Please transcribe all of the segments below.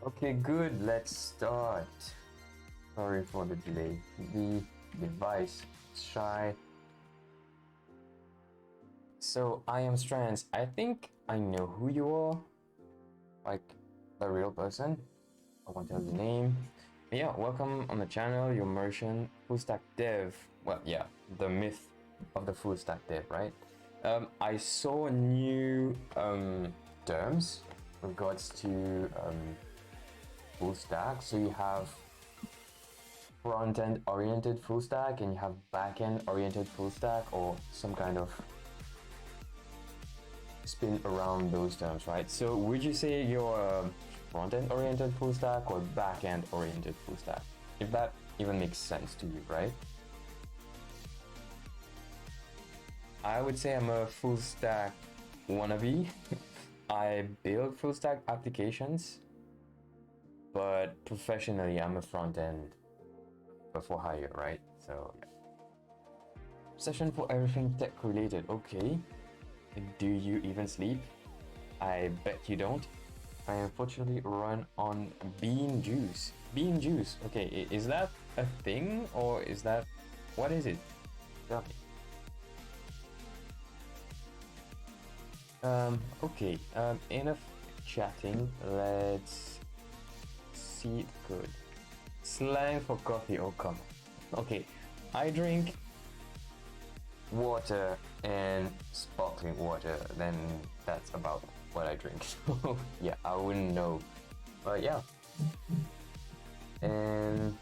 Okay, good. Let's start. Sorry for the delay. The device is shy. So I am Strands. I think I know who you are. Like a real person. I won't tell your name. Yeah, welcome on the channel. Your immersion full stack dev. Well, yeah, the myth of the full stack dev, right? I saw new terms regards to full stack. So you have front-end oriented full stack and you have back-end oriented full stack, or some kind of spin around those terms, right? So would you say you're a front-end oriented full stack or back-end oriented full stack? If that even makes sense to you, right? I would say I'm a full stack wannabe. I build full stack applications, but professionally I'm a front-end for hire, right? So yeah. Session for everything tech related. Okay. Do you even sleep? I bet you don't. I unfortunately run on bean juice. Bean juice. Okay, is that a thing or is that, what is it? Tell me. Okay, enough chatting. Let's see. Good. Slang for coffee. Oh, come on. Okay, I drink water and sparkling water, then that's about what I drink. So yeah, I wouldn't know, but yeah. And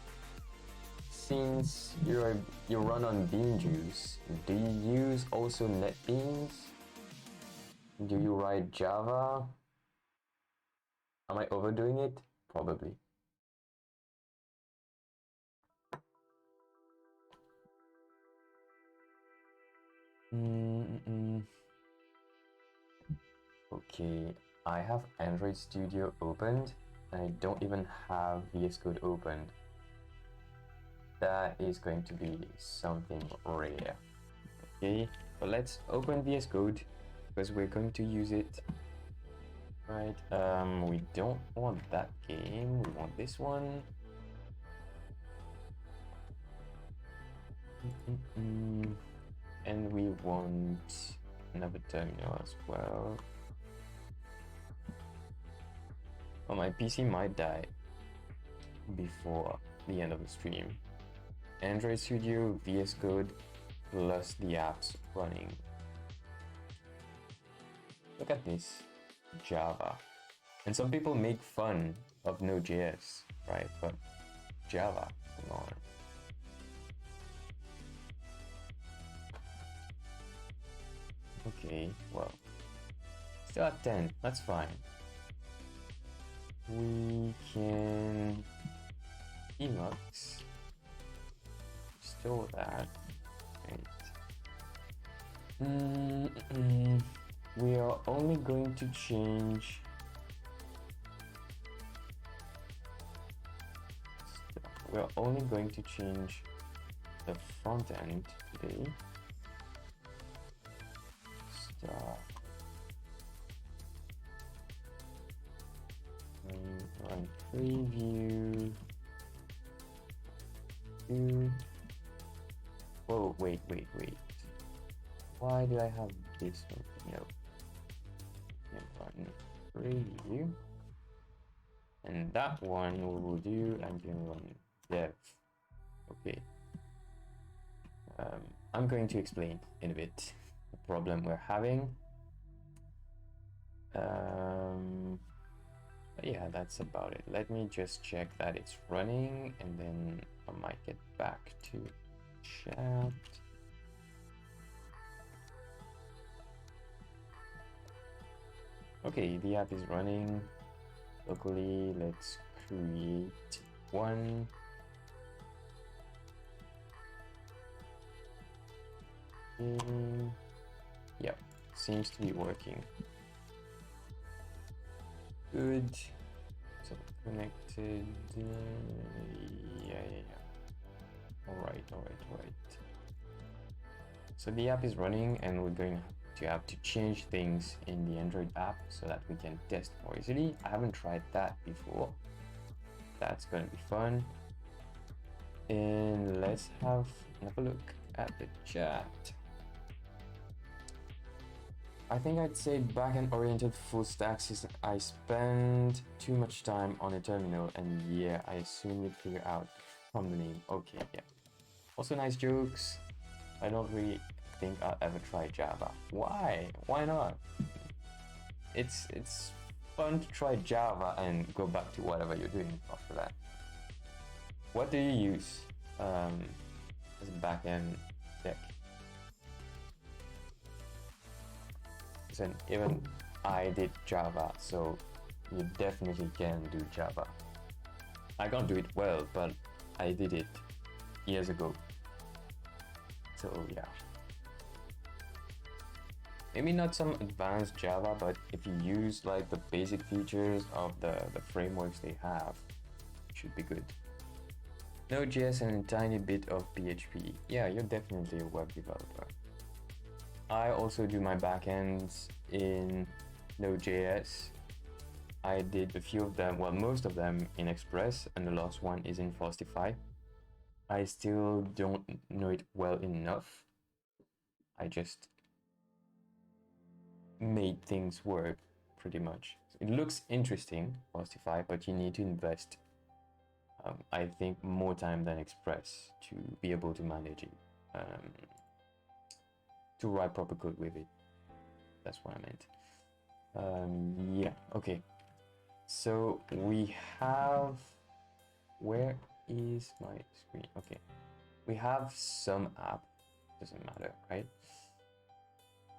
since you run on bean juice, do you use also NetBeans? Do you write Java? Am I overdoing it? Probably. Okay, I have Android Studio opened and I don't even have VS Code opened. That is going to be something rare. Okay, but let's open VS Code because we're going to use it. Right, we don't want that game, we want this one. And we want another terminal as well. Well, my PC might die before the end of the stream. Android Studio, VS Code, plus the apps running. Look at this, Java. And some people make fun of Node.js, right? But Java, come on. Okay, well, still at 10, that's fine. We can Emacs, store that. Right. We are only going to change stuff. We are only going to change the front end today. Start. Run preview. Whoa, wait. Why do I have this one? No. Run preview. And that one we will do and then run dev. Okay. I'm going to explain in a bit the problem we're having. Yeah, that's about it. Let me just check that it's running and then I might get back to chat. Okay, the app is running locally. Let's create one. Yep, seems to be working. Good. So connected. Yeah. All right. So the app is running and we're going to have to change things in the Android app so that we can test more easily. I haven't tried that before. That's gonna be fun. And let's have a look at the chat. I think I'd say backend oriented full stack system. I spend too much time on a terminal, and yeah, I assume you'd figure out from the name. Okay, yeah. Also nice jokes. I don't really think I'll ever try Java. Why? Why not? It's fun to try Java and go back to whatever you're doing after that. What do you use as a backend tech? And even I did Java, so you definitely can do Java. I can't do it well, but I did it years ago. So yeah. Maybe not some advanced Java, but if you use like the basic features of the frameworks they have, it should be good. Node.js and a tiny bit of PHP. Yeah, you're definitely a web developer. I also do my backends in Node.js. I did a few of them, well, most of them in Express, and the last one is in Fastify. I still don't know it well enough. I just made things work pretty much. It looks interesting, Fastify, but you need to invest, I think, more time than Express to be able to manage it. To write proper code with it. That's what I meant. Yeah, okay. So we have, where is my screen? Okay, we have some app, doesn't matter, right?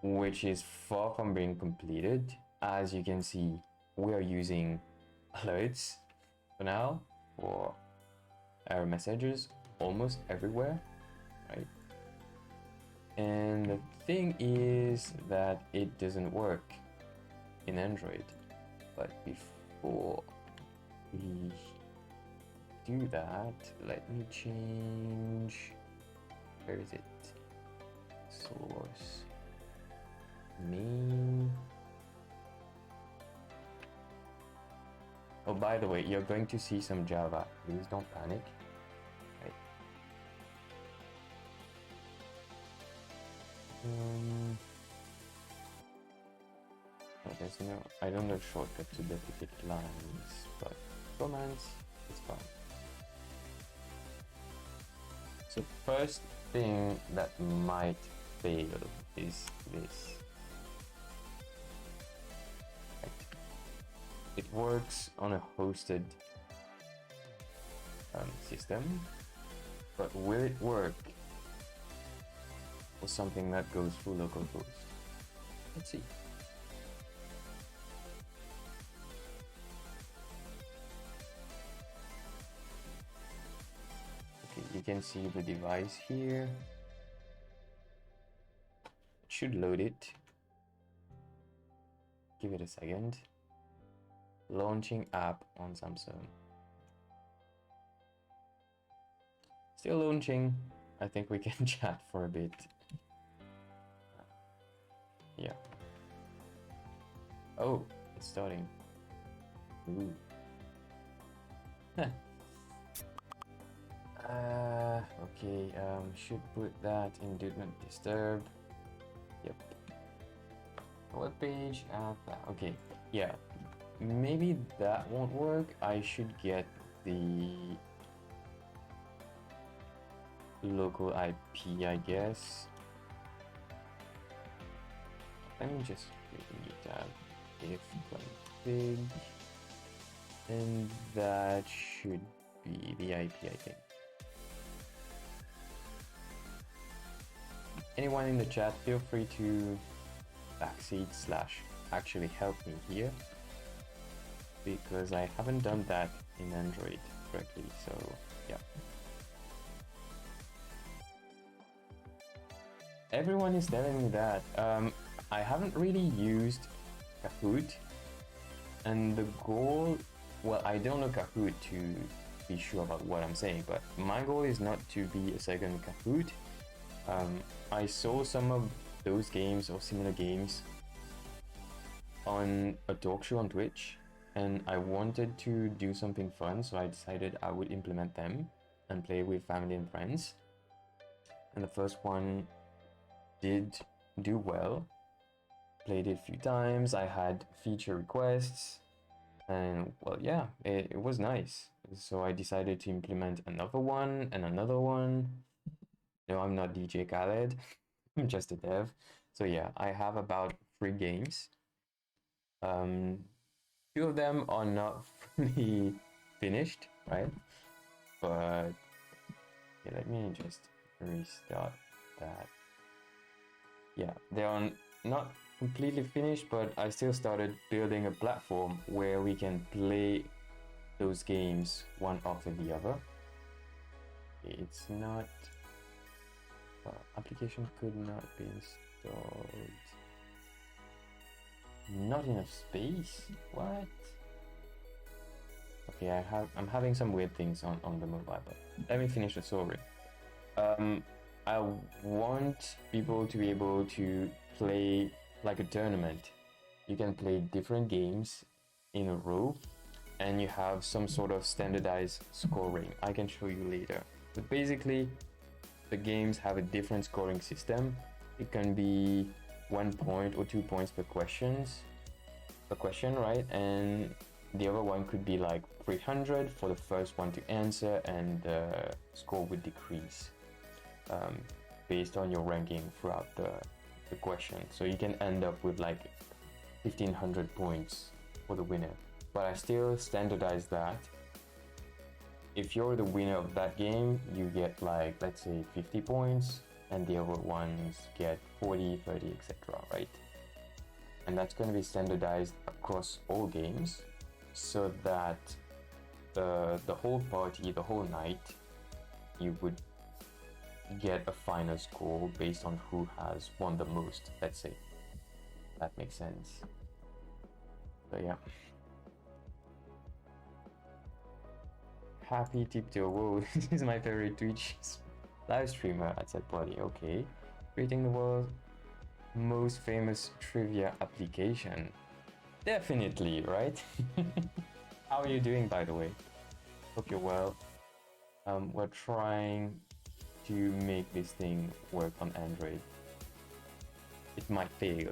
Which is far from being completed. As you can see, we are using alerts for now for error messages almost everywhere, right? And the thing is that it doesn't work in Android. But before we do that, let me change, where is it? Source, main. Oh, by the way, you're going to see some Java. Please don't panic. There's no, I don't know shortcut to duplicate lines, but commands, it's fine. So first thing that might fail is this. Right. It works on a hosted system, but will it work for something that goes through localhost? Let's see. You can see the device here. It should load it. Give it a second. Launching app on Samsung. Still launching. I think we can chat for a bit. Yeah. Oh, it's starting. Ooh. Okay, should put that in do not disturb. Yep. Web page, that. Okay, yeah. Maybe that won't work. I should get the local IP, I guess. Let me just read that if config, and that should be the IP, I think. Anyone in the chat, feel free to backseat / actually help me here, because I haven't done that in Android correctly, so yeah. Everyone is telling me that. I haven't really used Kahoot, and the goal, well, I don't know Kahoot to be sure about what I'm saying, but my goal is not to be a second Kahoot. I saw some of those games or similar games on a talk show on Twitch, and I wanted to do something fun, so I decided I would implement them and play with family and friends. And the first one did do well. Played it a few times, I had feature requests, and well, yeah, it was nice. So I decided to implement another one and another one. No, I'm not DJ Khaled, I'm just a dev. So yeah, I have about 3 games. 2 of them are not fully finished, right? But yeah, let me just restart that. Yeah, they are not completely finished, but I still started building a platform where we can play those games one after the other. It's not... application could not be installed. Not enough space? What? Okay, I'm having some weird things on the mobile, but let me finish the story. I want people to be able to play like a tournament. You can play different games in a row, and you have some sort of standardized scoring. I can show you later. But basically, the games have a different scoring system. It can be 1 point or 2 points per question, right? And the other one could be like 300 for the first one to answer, and the score would decrease based on your ranking throughout the question. So you can end up with like 1500 points for the winner. But I still standardize that. If you're the winner of that game, you get like, let's say 50 points, and the other ones get 40, 30, etc., right? And that's going to be standardized across all games, so that the whole party, the whole night, you would get a final score based on who has won the most, let's say. That makes sense. So yeah. Happy Tiptoe. Whoa, this is my favorite Twitch live streamer at that party. Okay. Creating the world's most famous trivia application. Definitely, right? How are you doing, by the way? Hope you're well. We're trying to make this thing work on Android. It might fail.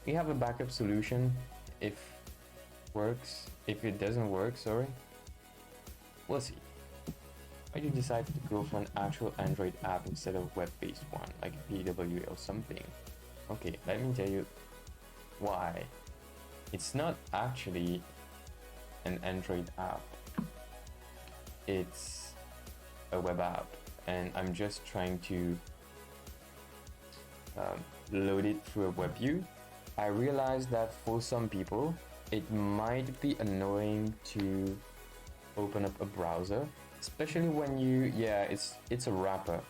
We have a backup solution if works. If it doesn't work, sorry. We'll see. Why did you decide to go for an actual Android app instead of web-based one, like PWA or something? Okay, let me tell you why. It's not actually an Android app. It's a web app, and I'm just trying to load it through a web view. I realized that for some people, it might be annoying to open up a browser, especially when it's a wrapper.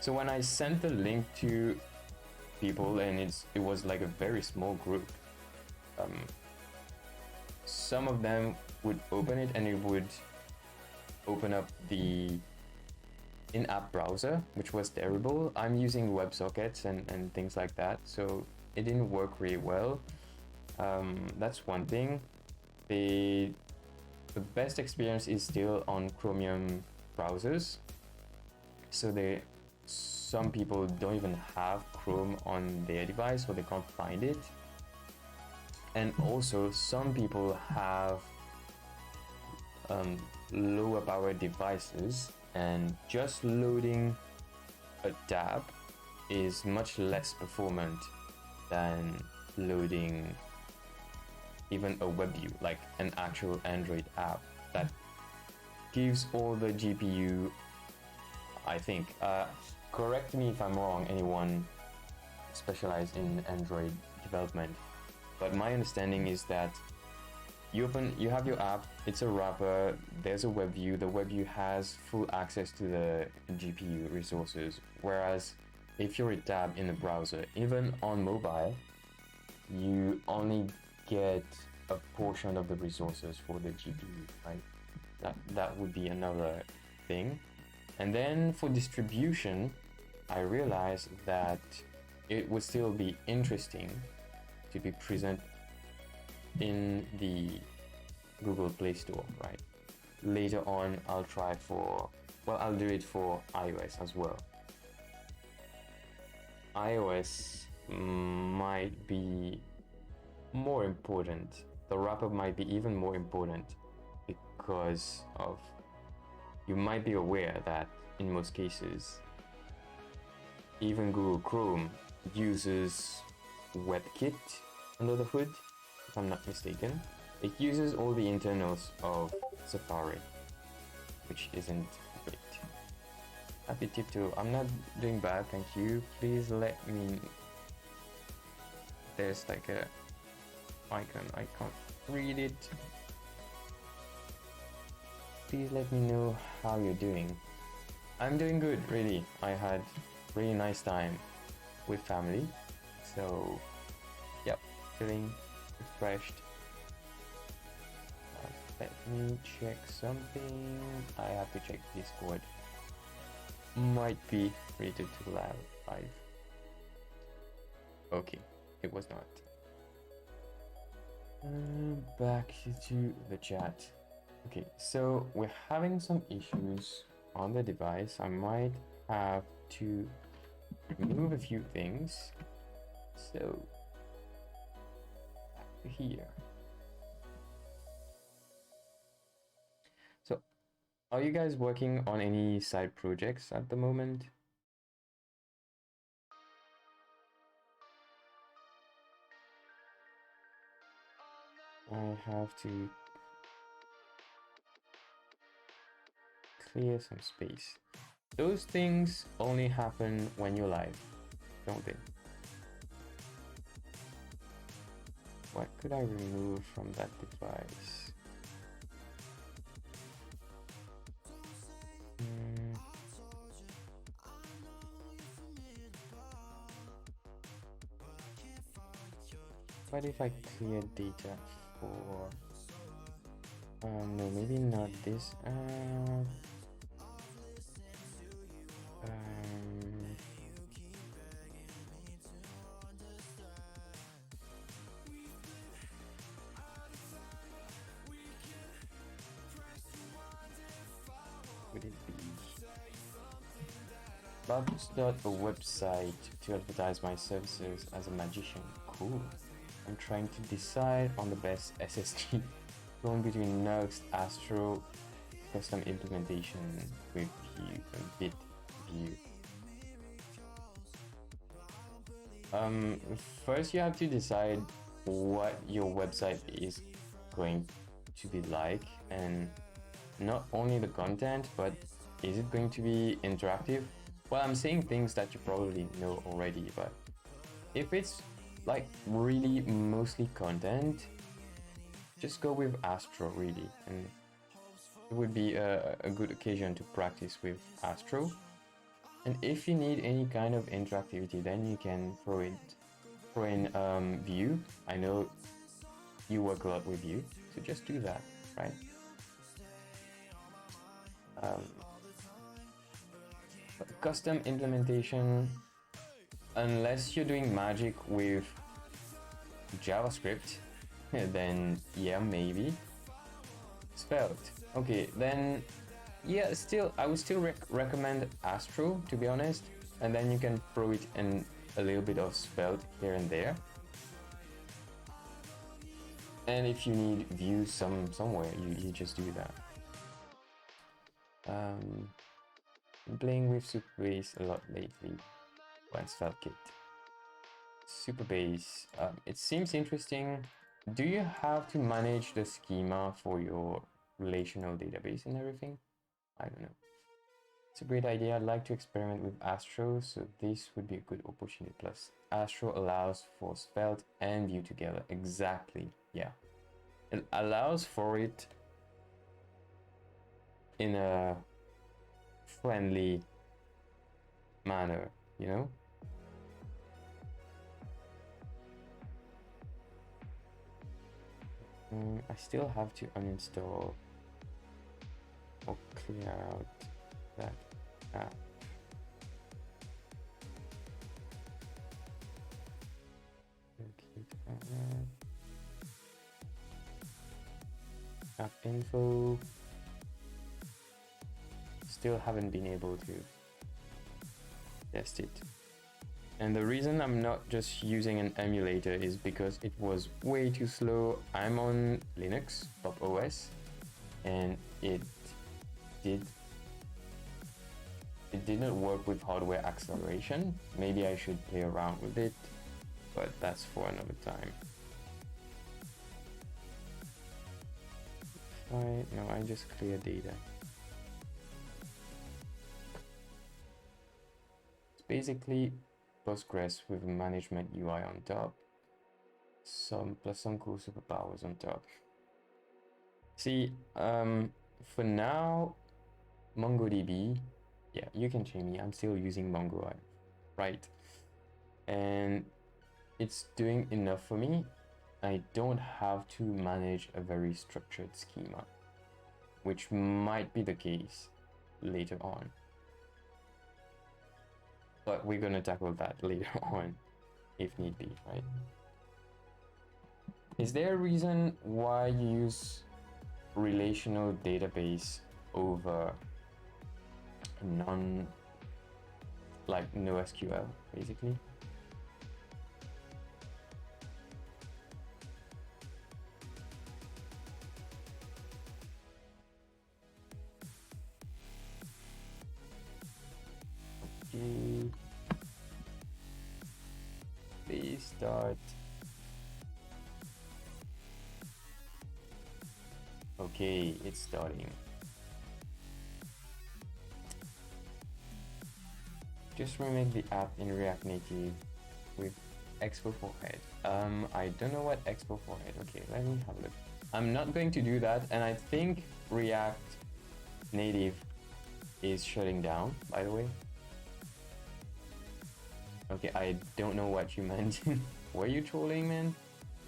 So when I sent the link to people, and it was like a very small group, some of them would open it and it would open up the in-app browser, which was terrible. I'm using WebSockets and things like that, so it didn't work really well. That's one thing. The best experience is still on Chromium browsers. So some people don't even have Chrome on their device, so they can't find it. And also some people have lower power devices, and just loading a tab is much less performant than loading even a web view, like an actual Android app that gives all the GPU, I think. Correct me if I'm wrong, anyone specialized in Android development, but my understanding is that you have your app, it's a wrapper, there's a web view, the web view has full access to the GPU resources, whereas if you're a tab in the browser, even on mobile, you only get a portion of the resources for the GPU, right? That would be another thing. And then for distribution, I realized that it would still be interesting to be present in the Google Play Store, right? Later on, I'll try for, well, I'll do it for iOS as well. iOS might be more important. The wrap-up might be even more important because of, you might be aware that in most cases, even Google Chrome uses WebKit under the hood, if I'm not mistaken. It uses all the internals of Safari, which isn't great. Happy tip too. I'm not doing bad, thank you. Please let me. There's like a icon, I can't read it. Please let me know how you're doing. I'm doing good, really. I had really nice time with family, so yep, feeling refreshed. Let me check something. I have to check Discord. Might be rated to loud 5. Okay, it was not. Back to the chat. Okay, so we're having some issues on the device. I might have to remove a few things. So back to here. So are you guys working on any side projects at the moment? I have to clear some space. Those things only happen when you're live, don't they? What could I remove from that device? What if I clear data for... no, maybe not this. Would it be Babs.a website to advertise my services as a magician? Cool. I'm trying to decide on the best SSG going between Nuxt, Astro, custom implementation with Vue and BitView. First you have to decide what your website is going to be like, and not only the content, but is it going to be interactive? Well, I'm saying things that you probably know already, but if it's like really mostly content, just go with Astro really, and it would be a good occasion to practice with Astro. And if you need any kind of interactivity, then you can throw in Vue. I know you work a lot with Vue, so just do that, right? Custom implementation, unless you're doing magic with JavaScript, then yeah, maybe. Svelte, okay, then yeah, still I would still recommend Astro, to be honest, and then you can throw it in a little bit of Svelte here and there. And if you need Vue somewhere, you just do that. I'm playing with Supabase a lot lately. Once Svelte Kit. Supabase, it seems interesting. Do you have to manage the schema for your relational database and everything? I don't know. It's a great idea. I'd like to experiment with Astro, so this would be a good opportunity. Plus, Astro allows for Svelte and Vue together. Exactly, yeah. It allows for it in a friendly manner, you know? I still have to uninstall or clear out that app. App info. Still haven't been able to test it. And the reason I'm not just using an emulator is because it was way too slow. I'm on Linux, Pop OS, and it didn't work with hardware acceleration. Maybe I should play around with it, but that's for another time. No, I just clear data. It's basically Postgres with a management UI on top, plus some cool superpowers on top. See, for now, MongoDB, yeah, you can change me. I'm still using Mongo, right? And it's doing enough for me. I don't have to manage a very structured schema, which might be the case later on. But we're gonna tackle that later on, if need be, right? Is there a reason why you use relational database over like NoSQL, basically? Okay. Please start. Okay, it's starting. Just remake the app in React Native with Expo for Head. I don't know what Expo for Head. Okay, let me have a look. I'm not going to do that, and I think React Native is shutting down, by the way. Okay, I don't know what you meant. Were you trolling, man?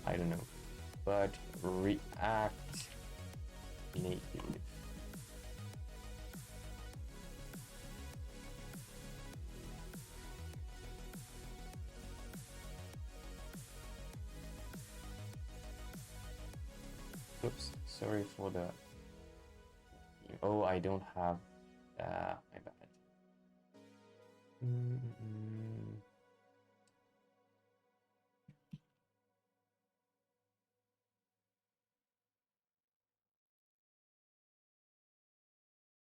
I don't know. But React Native. Oops, sorry for the... Oh, I don't have... my bad.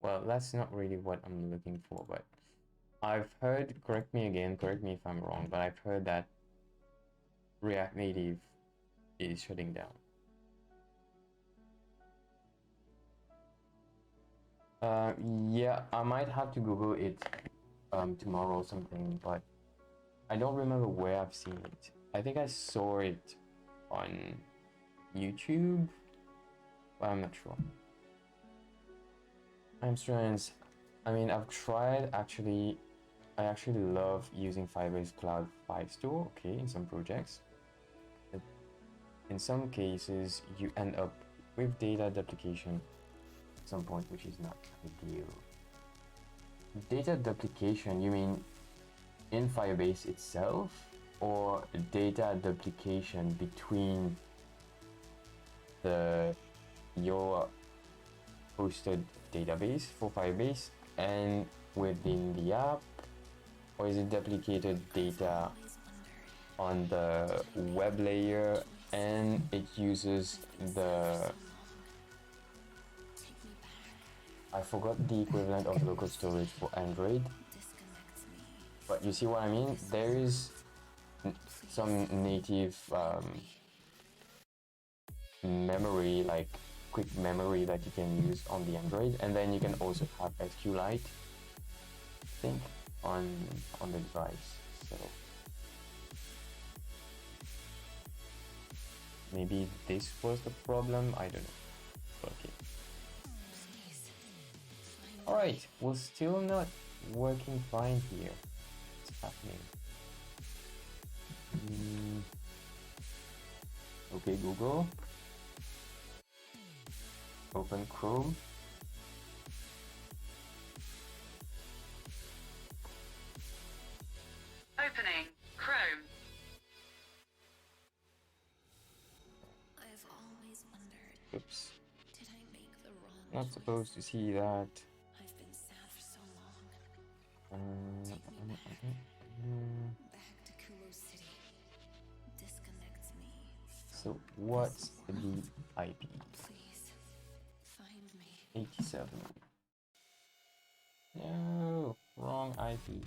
Well, that's not really what I'm looking for, but I've heard, correct me again, correct me if I'm wrong, but I've heard that React Native is shutting down. Yeah, I might have to Google it tomorrow or something, but I don't remember where I've seen it. I think I saw it on YouTube, but I'm not sure. I'm strange. I mean, I've tried actually. I actually love using Firebase Cloud 5 Store, okay, in some projects. But in some cases, you end up with data duplication at some point, which is not ideal. Data duplication, you mean in Firebase itself, or data duplication between your hosted database for Firebase and within the app, or is it duplicated data on the web layer and it uses the... I forgot the equivalent of local storage for Android, but you see what I mean? There is some native memory, like quick memory, that you can use on the Android, and then you can also have SQLite, I think, on the device. So maybe this was the problem, I don't know. Okay. Alright, we're still not working fine here. What's happening? Okay, Google. Open Chrome. Opening Chrome. I've always wondered. Oops. Did I Not supposed to see that. I've been sad for so long. Back to Kumo City. Disconnects me. So what's the IP? Please, find me. 87. No, wrong IP.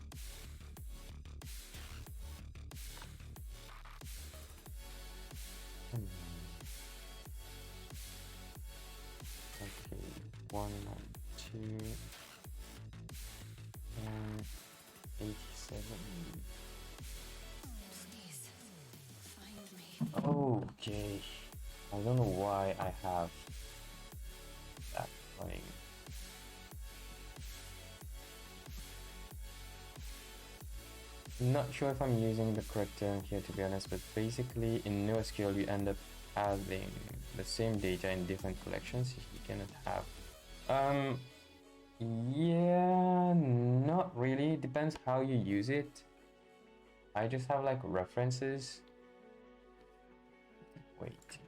Okay, 192 and 87. Please, find me. Okay, I don't know why I have that running. Not sure if I'm using the correct term here, to be honest, but basically in NoSQL you end up having the same data in different collections. You cannot have yeah, not really. Depends how you use it. I just have like references. Wait,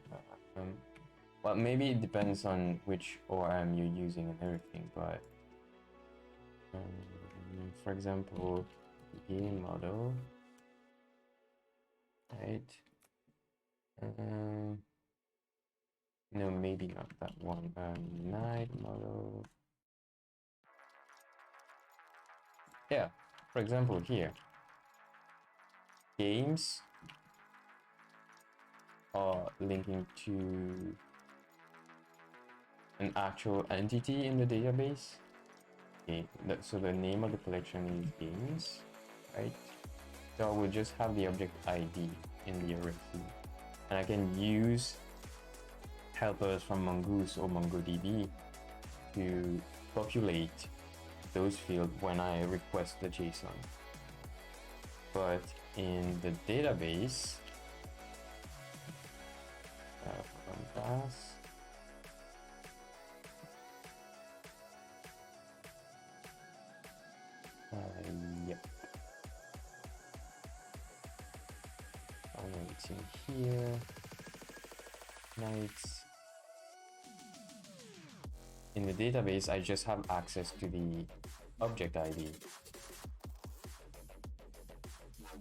well, maybe it depends on which ORM you're using and everything, but for example, game model, right? No, maybe not that one. Night model. Yeah, for example, here, games are linking to an actual entity in the database. Okay, so the name of the collection is games, right? So I will just have the object ID in the array, and I can use helpers from Mongoose or MongoDB to populate those fields when I request the JSON. But in the database, pass. Yep. Oh no, it's in here. Nights. In the database, I just have access to the object ID.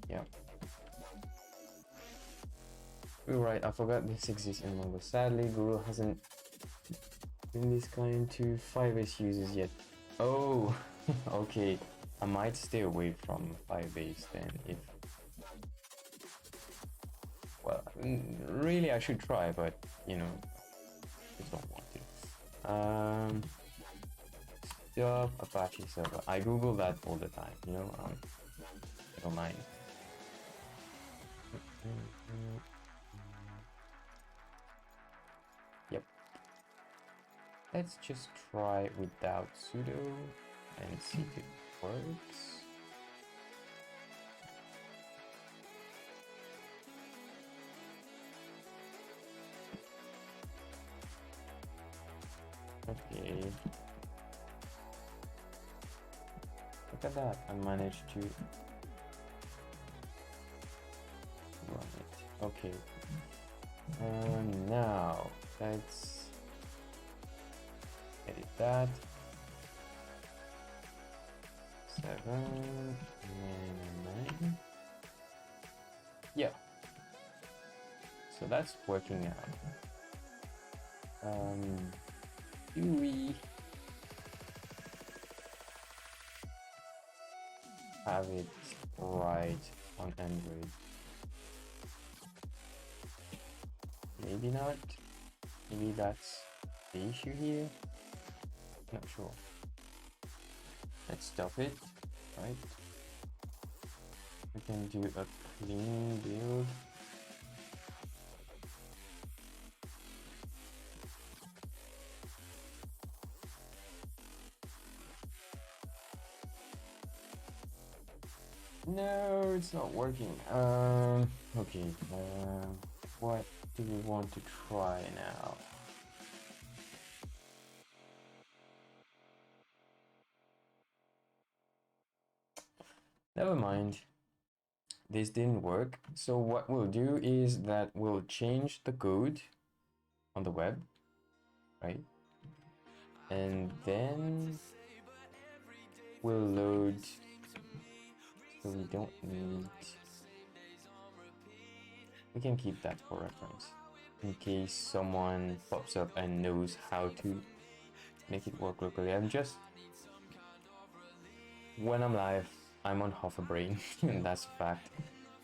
Yeah. You're right, I forgot this exists in Mongo. Sadly, Guru hasn't been this kind to Firebase users yet. Oh, okay. I might stay away from Firebase then if... Well, really I should try, but, you know, just don't want to. Stuff, Apache server. I Google that all the time, you know, I don't mind. Yep. Let's just try without sudo and see if it works. Okay. Look at that. I managed to run it. Okay. Now let's edit that. 7 and 9. Yeah. So that's working out. Do we have it right on Android? Maybe not. Maybe that's the issue here. Not sure. Let's stop it, right? We can do a clean build. No, it's not working. Okay. What do we want to try now? Never mind. This didn't work. So what we'll do is that we'll change the code on the web, right? and then we'll load, so we don't need, we can keep that for reference in case someone pops up and knows how to make it work locally. I'm just, when I'm live, I'm on half a brain, and that's a fact.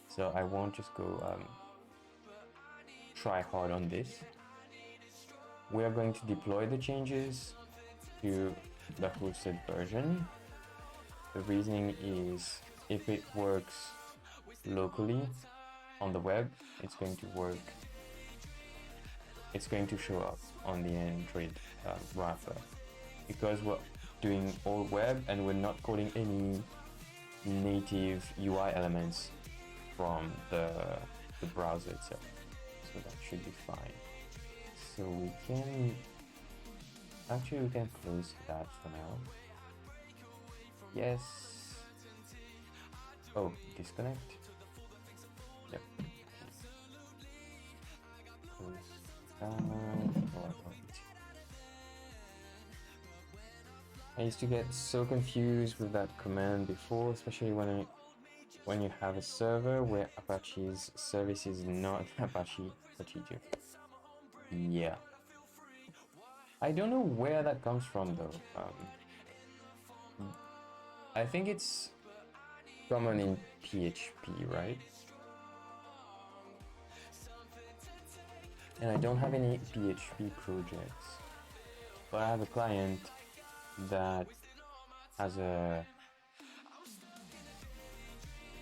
So I won't just go try hard on this. We are going to deploy the changes to the hosted version. The reasoning is if it works locally on the web, it's going to work, it's going to show up on the Android wrapper. Because we're doing all web and we're not calling any native UI elements from the browser itself. So that should be fine. So we can, actually we can close that for now. Yes. Oh, disconnect. Yep. Close down. Oh, I used to get so confused with that command before, especially when you have a server where Apache's service is not Apache 2. Yeah. I don't know where that comes from though. I think it's common in PHP, right? And I don't have any PHP projects, but I have a client that has a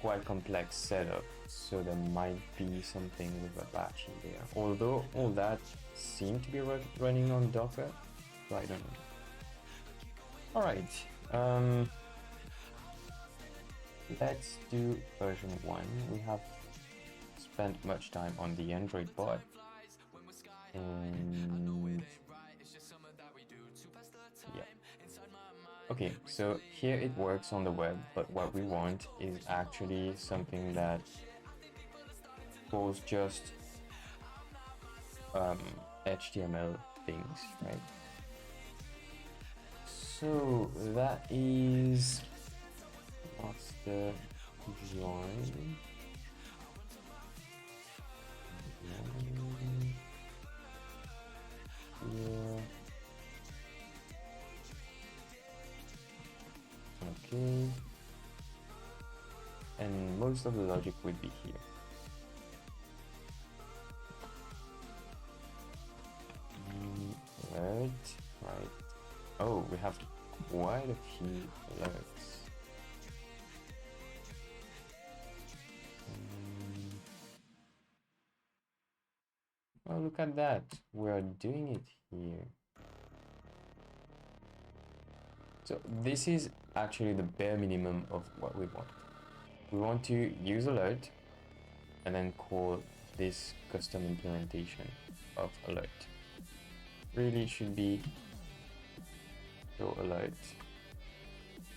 quite complex setup, so there might be something with Apache there. Although all that seemed to be running on Docker, so I don't know. All right, let's do version 1. We have spent much time on the Android bot, and yeah. Okay, so here it works on the web, but what we want is actually something that calls just HTML things, right? So that is, what's the join? Yeah. Okay. And most of the logic would be here. Right. Oh, we have quite a few alerts. Oh, look at that. We're doing it here. So this is actually the bare minimum of what we want. We want to use alert and then call this custom implementation of alert. Really should be show alert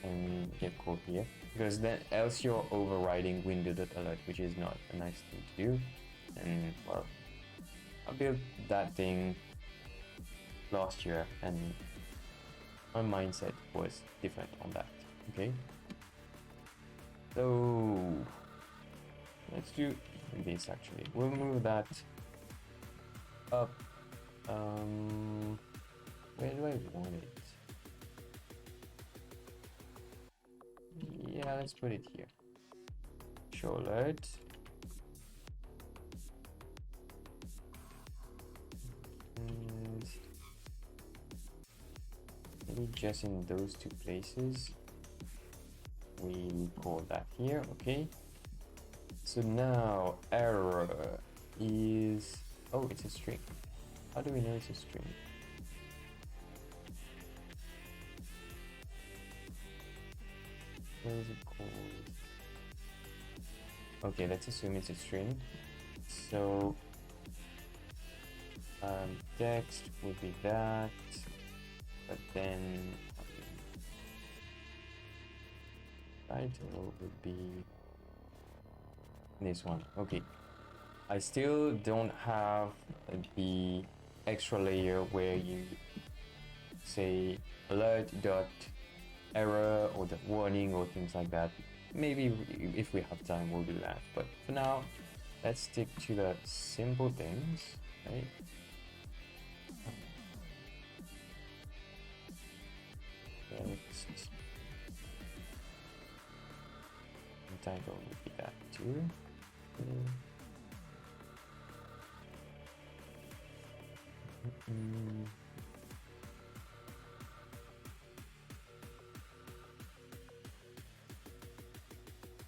and get called here, because then else you're overriding window.alert, which is not a nice thing to do. And well, I built that thing last year and my mindset was different on that. Okay, so let's do this. Actually, we'll move that up. Where do I want it? Yeah, let's put it here. Show alert. And maybe just in those two places. We call that here, okay. So now error is, oh, it's a string. How do we know it's a string? What is it called? Okay, let's assume it's a string. So text would be that, but then title would be this one. Okay, I still don't have the extra layer where you say alert dot error or the warning or things like that. Maybe if we have time we'll do that, but for now let's stick to the simple things, right? Title would be that too.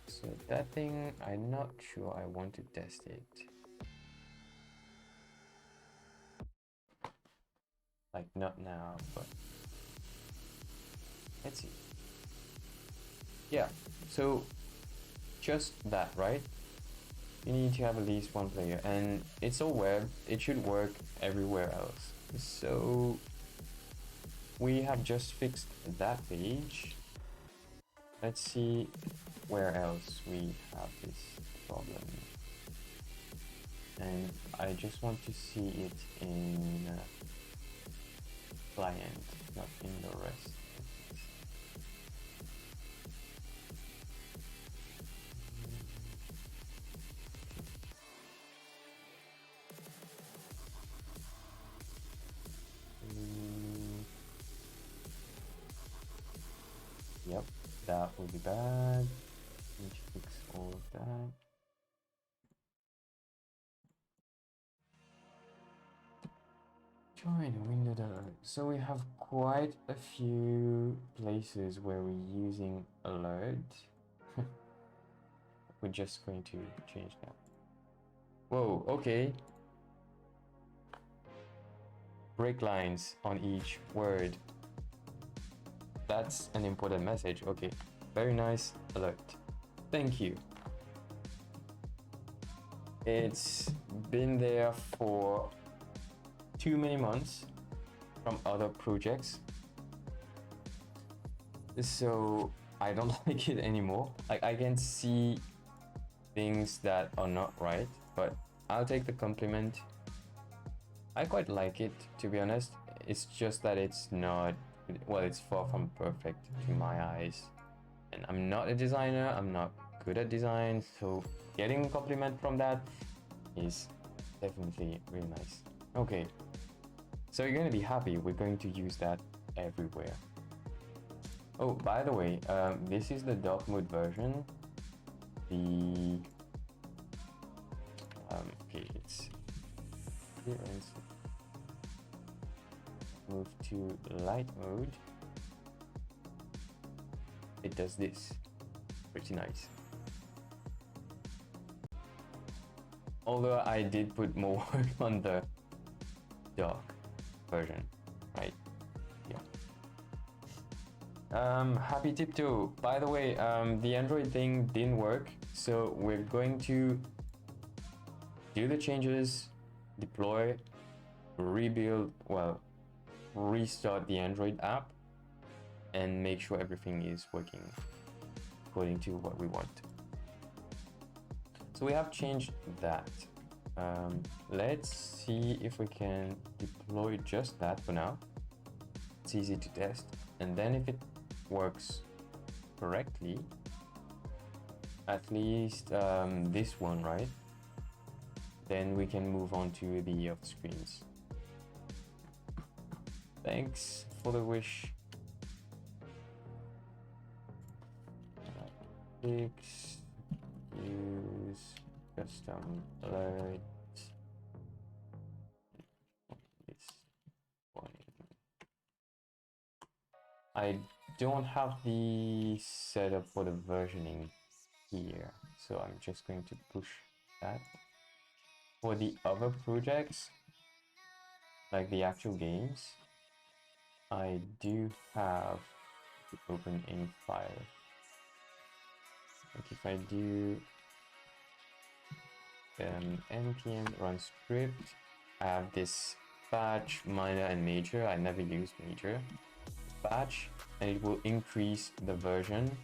So that thing, I'm not sure I want to test it. Like not now, but let's see. Yeah, so just that, right? You need to have at least one player, and it's all web. It should work everywhere else. So we have just fixed that page. Let's see where else we have this problem. And I just want to see it in client, not in the rest. Yep, that will be bad. Need to fix all of that. Join window alert. So we have quite a few places where we're using alert. We're just going to change that. Whoa, okay. Break lines on each word. That's an important message. Okay, very nice alert. Thank you. It's been there for too many months from other projects, so I don't like it anymore. Like I can see things that are not right, but I'll take the compliment. I quite like it, to be honest. It's just that it's not, well, it's far from perfect to my eyes, and I'm not a designer. I'm not good at design, so getting a compliment from that is definitely really nice. Okay, so you're going to be happy. We're going to use that everywhere. Oh, by the way, this is the dark mode version. The okay, it's here. Let's move to light mode. It does this. Pretty nice. Although I did put more work on the dark version, right? Yeah. Happy Tiptoe. By the way, the Android thing didn't work, so we're going to do the changes, deploy, rebuild, well, restart the Android app, and make sure everything is working according to what we want. So we have changed that. Let's see if we can deploy just that for now. It's easy to test, and then if it works correctly, at least this one, right? Then we can move on to the other screens. Thanks for the wish. Fix, use, custom alert. This one. I don't have the setup for the versioning here, so I'm just going to push that. For the other projects, like the actual games, I do have to open any file. Like if I do npm run script, I have this patch, minor, and major. I never use major. Patch, and it will increase the version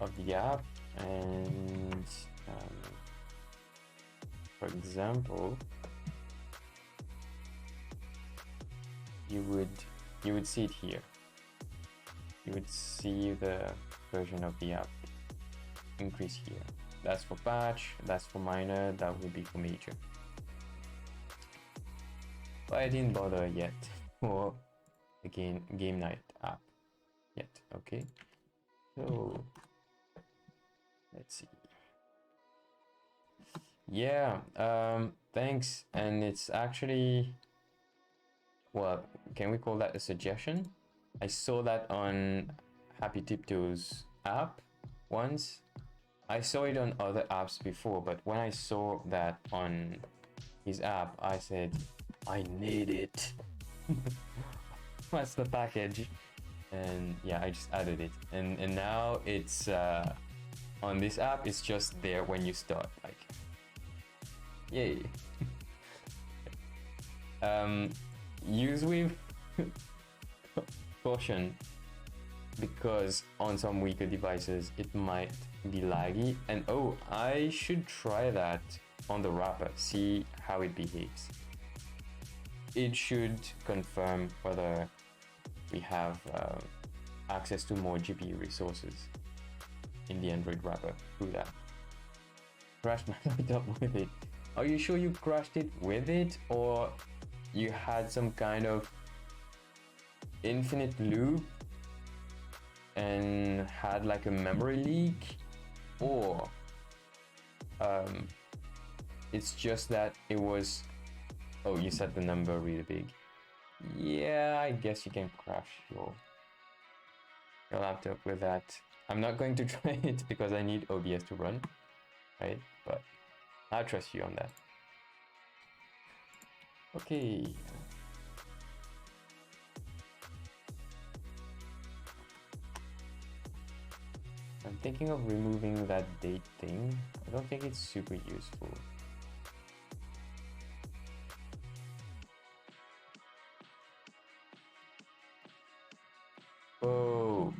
of the app. And for example, you would see it here. You would see the version of the app increase here. That's for patch, that's for minor, that will be for major. But I didn't bother yet for the game night app yet. Okay, so let's see. Yeah, thanks. And it's actually, well, can we call that a suggestion? I saw that on Happy Tiptoes app once. I saw it on other apps before, but when I saw that on his app, I said, I need it. What's the package? And yeah, I just added it. And now it's on this app, it's just there when you start. Like, yay. Use with caution, because on some weaker devices it might be laggy. And oh, I should try that on the wrapper, see how it behaves. It should confirm whether we have access to more GPU resources in the Android wrapper through that. Crashed my laptop with it. Are you sure you crashed it with it, or you had some kind of infinite loop and had like a memory leak, or it's just that it was, oh, you set the number really big. Yeah, I guess you can crash your laptop with that. I'm not going to try it because I need OBS to run, right? But I'll trust you on that. Okay. I'm thinking of removing that date thing. I don't think it's super useful. Oh,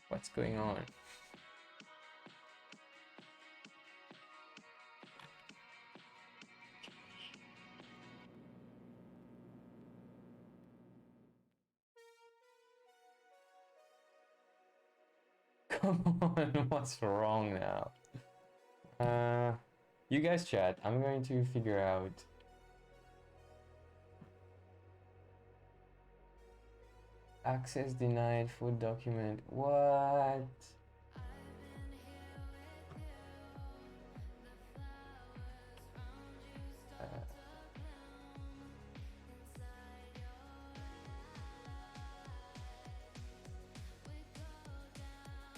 what's going on? Come on, what's wrong now? You guys chat. I'm going to figure out. Access denied for document. What?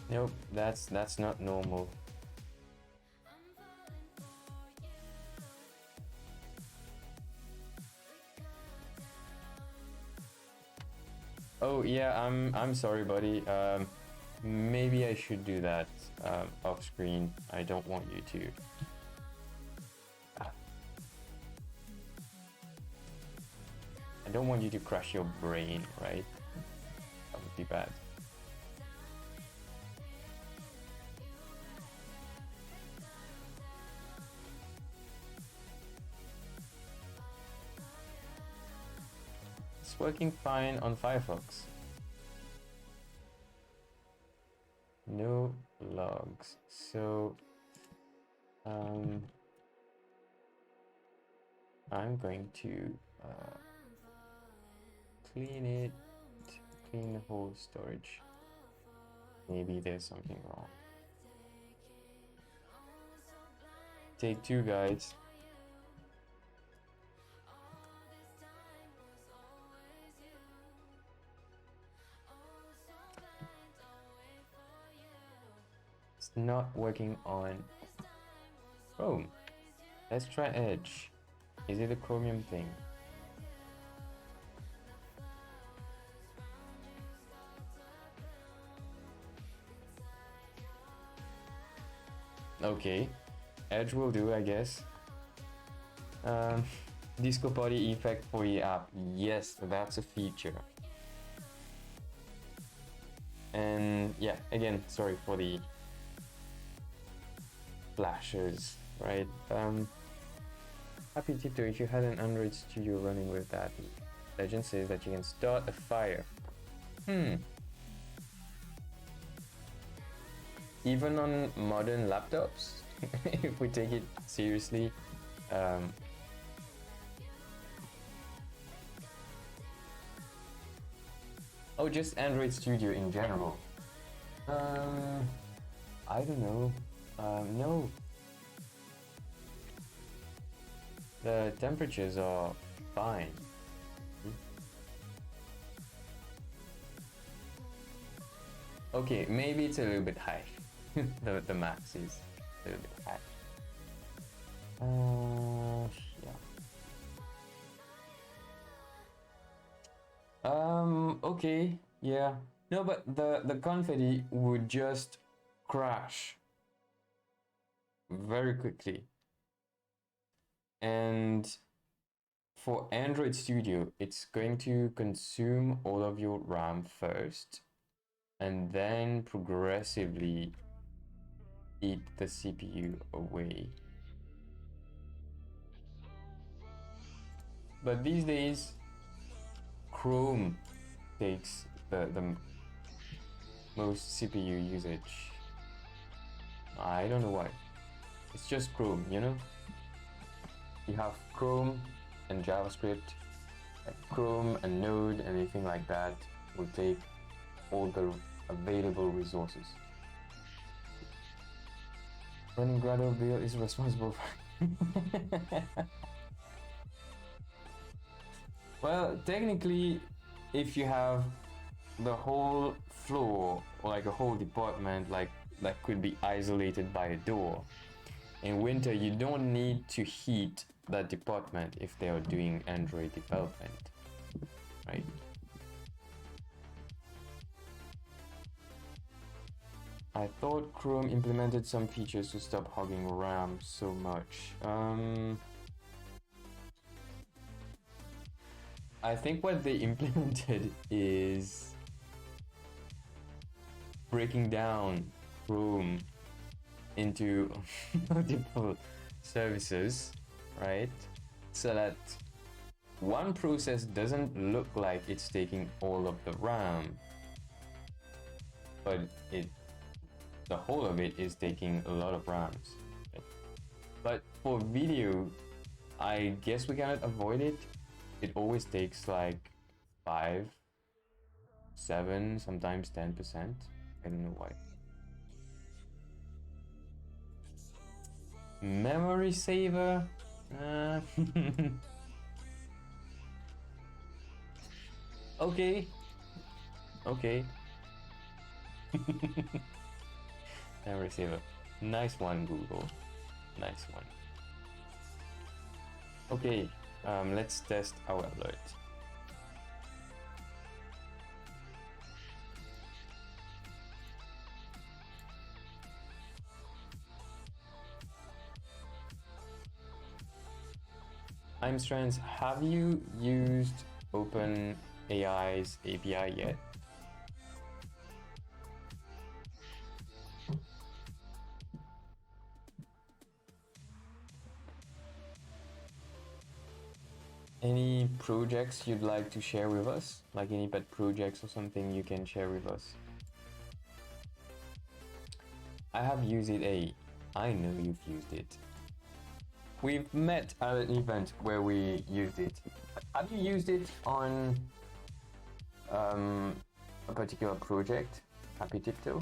Nope, that's not normal. Oh yeah, I'm sorry, buddy. Maybe I should do that off screen. I don't want you to. I don't want you to crash your brain, right? That would be bad. It's working fine on Firefox. No logs. So I'm going to clean the whole storage. Maybe there's something wrong. Take two, guys. It's not working on Chrome. Let's try Edge. Is it a Chromium thing? Okay, Edge will do, I guess. Disco Party effect for the app. Yes, that's a feature. And yeah, again, sorry for the flashes, right? Happy Tiptoe, if you had an Android Studio running with that, Legend says that you can start a fire. Even on modern laptops, if we take it seriously. Oh, just Android Studio in general. I don't know. No. The temperatures are fine. Okay, maybe it's a little bit high. the max is a little bit high. Yeah. Okay, yeah. No, but the confetti would just crash very quickly. And for Android Studio, it's going to consume all of your RAM first and then progressively eat the CPU away. But these days, Chrome takes the most CPU usage. I don't know why. It's just Chrome, you know? You have Chrome and JavaScript, like Chrome and Node, anything like that will take all the available resources. Running Grado build is responsible for Well, technically, if you have the whole floor or like a whole department like that could be isolated by a door, in winter you don't need to heat that department if they are doing Android development, right? I thought Chrome implemented some features to stop hogging RAM so much. I think what they implemented is breaking down Chrome into multiple services, right? So that one process doesn't look like it's taking all of the RAM, but the whole of it is taking a lot of RAMs. Right? But for video, I guess we cannot avoid it. It always takes like 5, 7, sometimes 10%. I don't know why. Memory saver? Okay. Okay. Memory saver. Nice one, Google. Nice one. Okay, let's test our alert. I'm Strands, have you used OpenAI's API yet? Any projects you'd like to share with us? Like any pet projects or something you can share with us? I have used it, I know you've used it. We've met at an event where we used it. Have you used it on a particular project? Happy Tiptoe?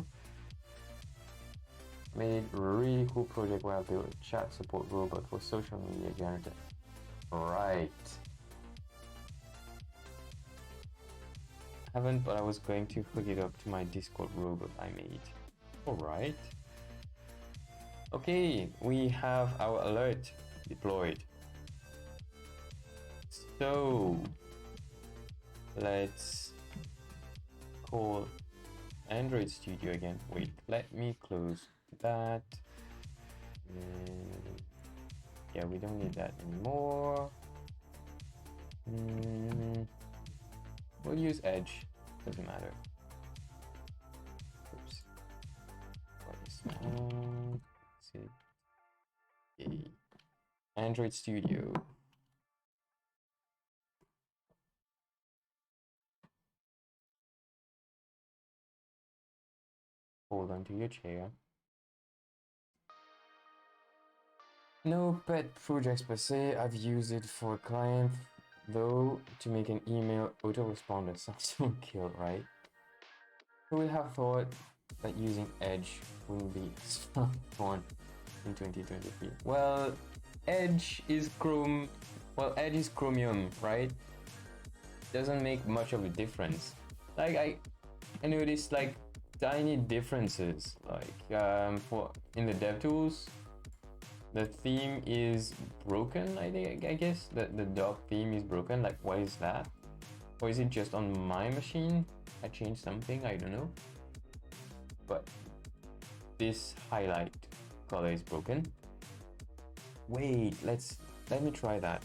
Made a really cool project where I built a chat support robot for social media generator. Right. Haven't, but I was going to hook it up to my Discord robot I made. Alright. Okay, we have our alert deployed. So let's call Android Studio again. Wait, let me close that. Yeah, we don't need that anymore. We'll use Edge, doesn't matter. Oops. What is that? Okay. Android Studio. hold on to your chair. No pet projects per se. I've used it for a client though to make an email autoresponder. Sounds so kill, right? Who would have thought that using Edge wouldn't be so fun in 2023? Well, Edge is Chrome. Well, Edge is Chromium, right? Doesn't make much of a difference. Like I noticed like tiny differences. Like for in the DevTools, the theme is broken. I guess the dog theme is broken. Like, why is that? Or is it just on my machine? I changed something. I don't know. But this highlight color is broken. Wait, let me try that.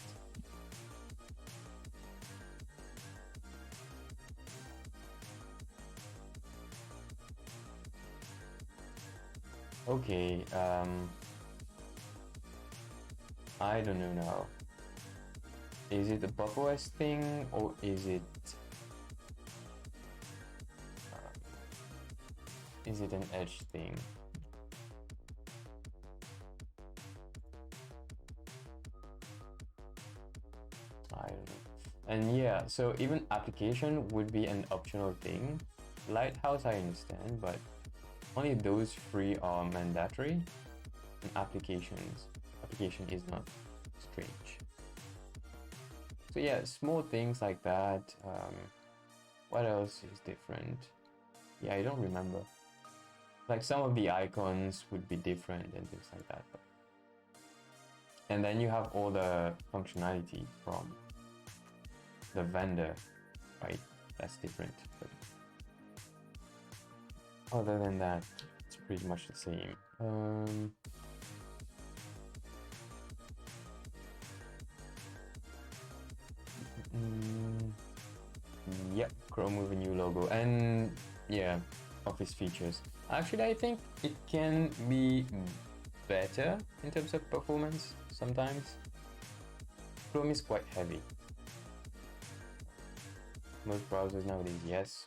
Okay, I don't know now. Is it a BuffOS thing or is it an Edge thing? I don't know. And yeah, so even application would be an optional thing. Lighthouse I understand, but only those three are mandatory. And application is not strange. So yeah, small things like that. What else is different? Yeah, I don't remember. Like some of the icons would be different and things like that. But... And then you have all the functionality from the vendor, right? That's different. But other than that, it's pretty much the same. Yep, Chrome with a new logo and yeah, Office features. Actually, I think it can be better in terms of performance sometimes. Chrome is quite heavy. Most browsers nowadays, yes.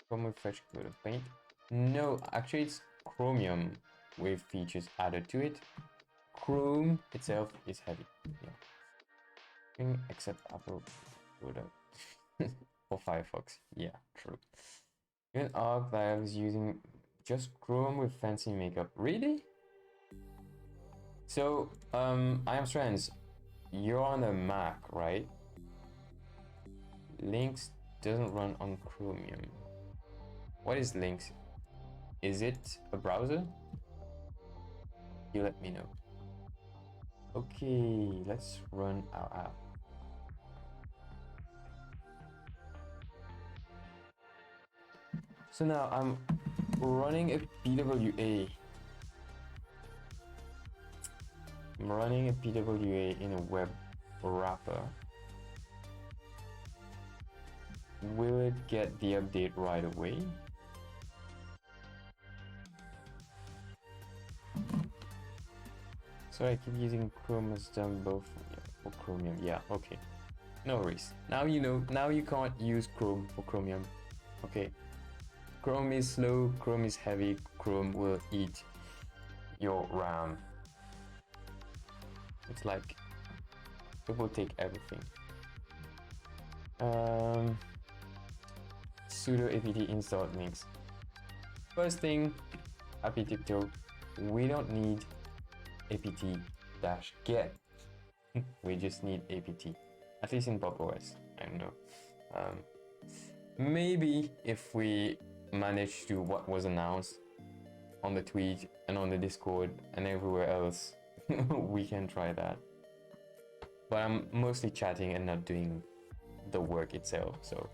Chrome with fresh coat of paint. No, actually it's Chromium with features added to it. Chrome itself is heavy. Yeah. Except Apple product. Or Firefox. Yeah, true. Even Arc that I was using just Chrome with fancy makeup. Really? So, I am Strands. You're on a Mac, right? Lynx doesn't run on Chromium. What is Lynx? Is it a browser? You let me know. Okay, let's run our app. So now I'm running a PWA. I'm running a PWA in a web wrapper. Will it get the update right away? So I keep using Chrome as done both for Chromium. Yeah, okay. No worries. Now you know, now you can't use Chrome for Chromium. Okay. Chrome is slow, Chrome is heavy, Chrome will eat your RAM. It's like it will take everything. Sudo apt install links. First thing, apt we don't need apt-get. We just need apt. At least in BuffOS. I don't know. Maybe if we manage to what was announced on the tweet and on the Discord and everywhere else, we can try that. But I'm mostly chatting and not doing the work itself, so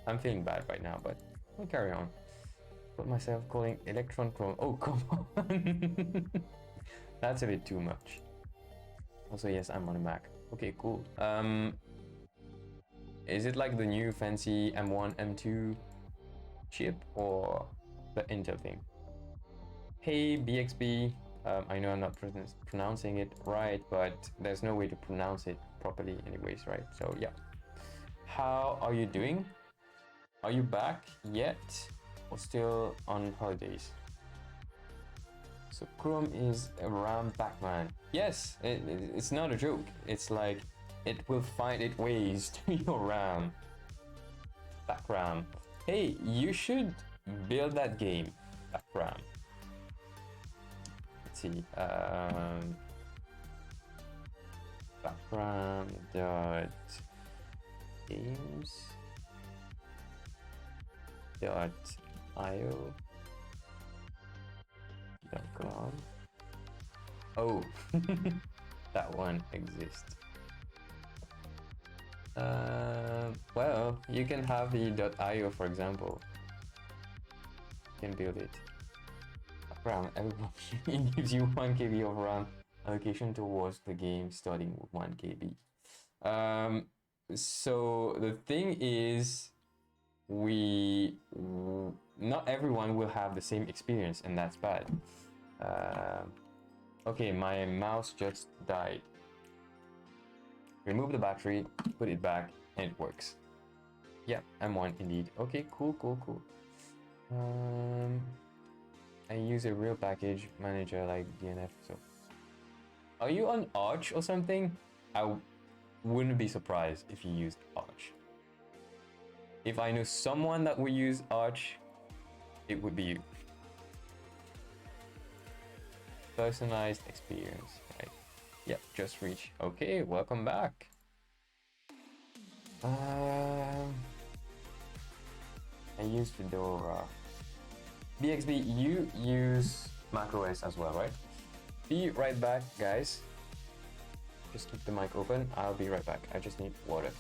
I'm feeling bad right now, but I'll carry on. Put myself calling Electron Chrome. Oh, come on. That's a bit too much. Also, yes, I'm on a Mac. Okay, cool. Is it like the new fancy M1, M2 chip or the Intel thing? Hey, BXB. I know I'm not pronouncing it right, but there's no way to pronounce it properly anyways, right? So yeah. How are you doing? Are you back yet? or still on holidays? So Chrome is a RAM Pac-Man. Yes, it's not a joke. It's like it will find its ways to your RAM. Pac-RAM. Hey, you should build that game. Pac-RAM. Let's see. Pac-RAM dot games dot io. .com. Oh, that one exists. Well, you can have the .io, for example. You can build it. RAM, it gives you 1 KB of RAM allocation towards the game, starting with 1 KB. So the thing is, not everyone will have the same experience, and that's bad. Okay, my mouse just died. Remove the battery, put it back, and it works. Yeah, M1 indeed. Okay, cool. I use a real package manager like DNF. So, are you on Arch or something? I wouldn't be surprised if you used Arch. If I know someone that would use Arch, it would be you. Personalized experience, right? Yep, just reach. Okay, welcome back. I use Fedora. BXB, you use macOS as well, right? Be right back, guys. Just keep the mic open. I'll be right back. I just need water.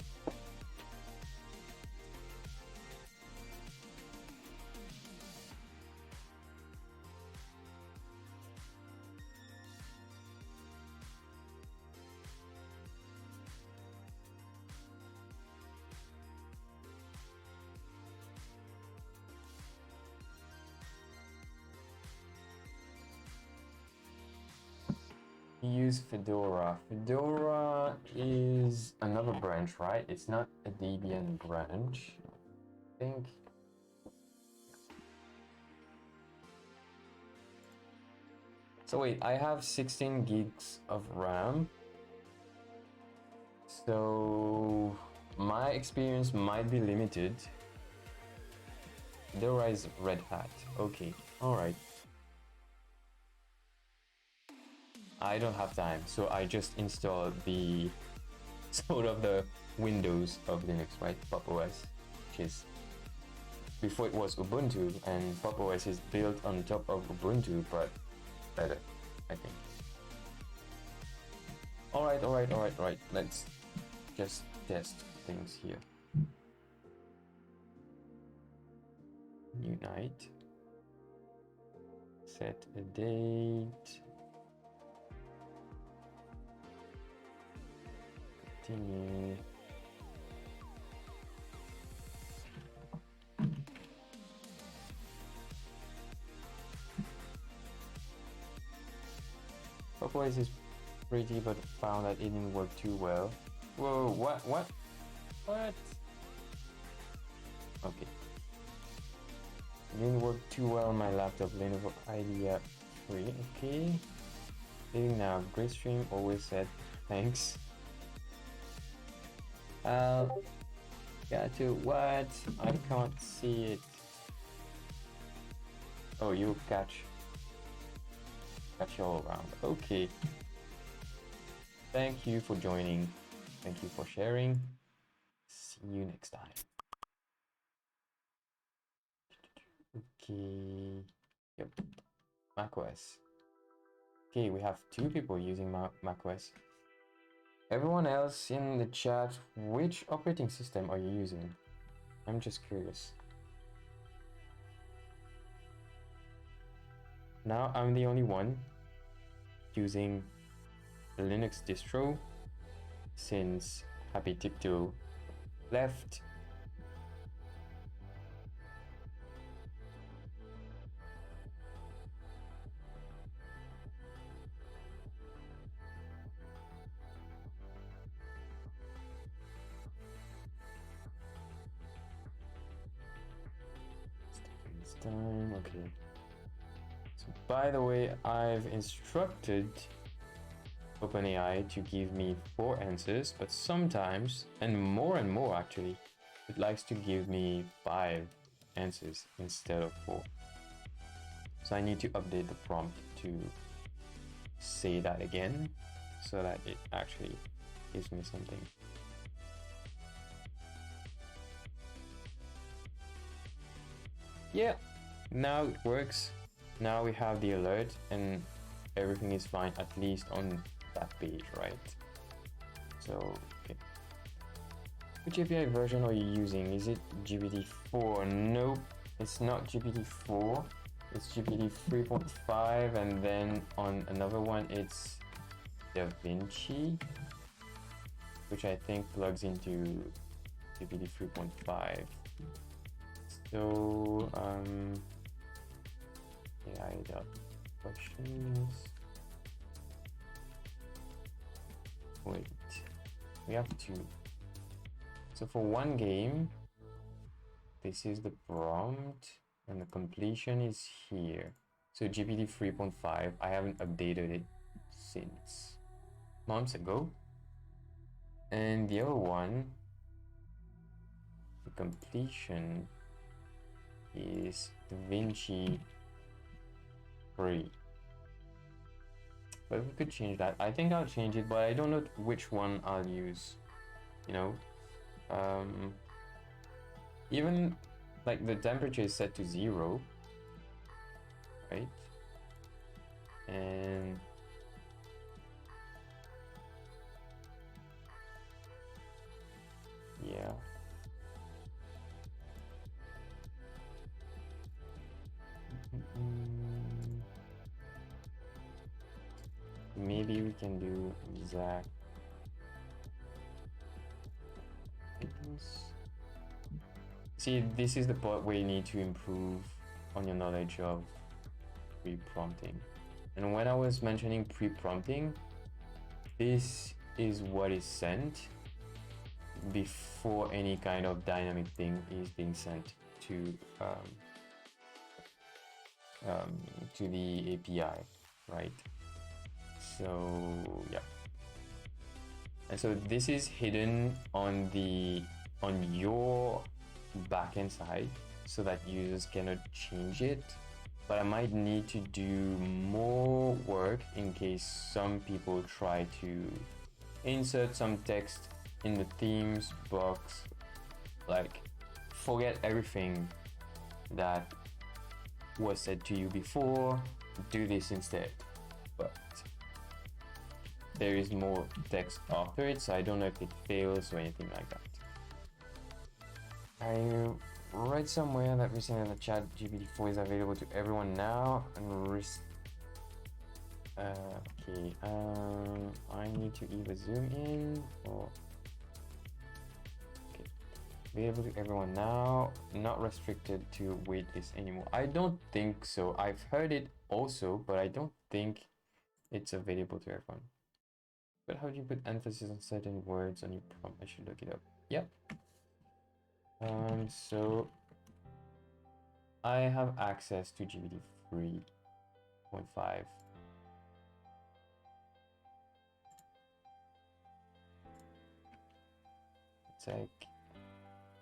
Use Fedora. Fedora is another branch, right? It's not a Debian branch, I think. So wait, I have 16 gigs of RAM. So my experience might be limited. Fedora is Red Hat. Okay, all right. I don't have time, so I just installed the sort of the Windows of Linux, right? Pop OS, which is before it was Ubuntu, and Pop OS is built on top of Ubuntu, but better, I think. All right. Let's just test things here. New night. Set a date. Continue. Popeyes is pretty, but found that it didn't work too well. Whoa, what? Okay. It didn't work too well on my laptop. Lenovo Idea 3. Okay. Leaving now. Great stream. Always said thanks. Got to what? I can't see it. Oh, you catch you all around. Okay. Thank you for joining. Thank you for sharing. See you next time. Okay. Yep. macOS. Okay, we have 2 people using macOS. Everyone else in the chat, which operating system are you using? I'm just curious. Now I'm the only one using the Linux distro since Happy Tiptoe left. time. Okay. So by the way, I've instructed OpenAI to give me 4 answers, but sometimes, and more actually, it likes to give me 5 answers instead of 4. So I need to update the prompt to say that again so that it actually gives me something. Yeah, now it works. Now we have the alert and everything is fine, at least on that page, right? So, okay. Which API version are you using? Is it GPT-4? Nope, it's not GPT-4. It's GPT 3.5, and then on another one it's DaVinci, which I think plugs into GPT 3.5. So, AI questions. Wait, we have two. So for one game, this is the prompt and the completion is here. So GPT 3.5, I haven't updated it since months ago. And the other one, the completion is DaVinci 3. But we could change that. I think I'll change it, but I don't know which one I'll use. You know, even like the temperature is set to 0, right? And yeah. Maybe we can do exact. See, this is the part where you need to improve on your knowledge of pre-prompting. And when I was mentioning pre-prompting, this is what is sent before any kind of dynamic thing is being sent to the API, right? So yeah, and so this is hidden on your backend side so that users cannot change it, but I might need to do more work in case some people try to insert some text in the themes box, like forget everything that was said to you before, do this instead. But there is more text after it, so I don't know if it fails or anything like that. I read somewhere that recently in the chat GPT-4 is available to everyone now, and okay, I need to either zoom in or okay, available to everyone now, not restricted to waitlist anymore. I don't think so. I've heard it also, but I don't think it's available to everyone. But how do you put emphasis on certain words on your prompt? I should look it up. Yep. So I have access to GPT 3.5. It's like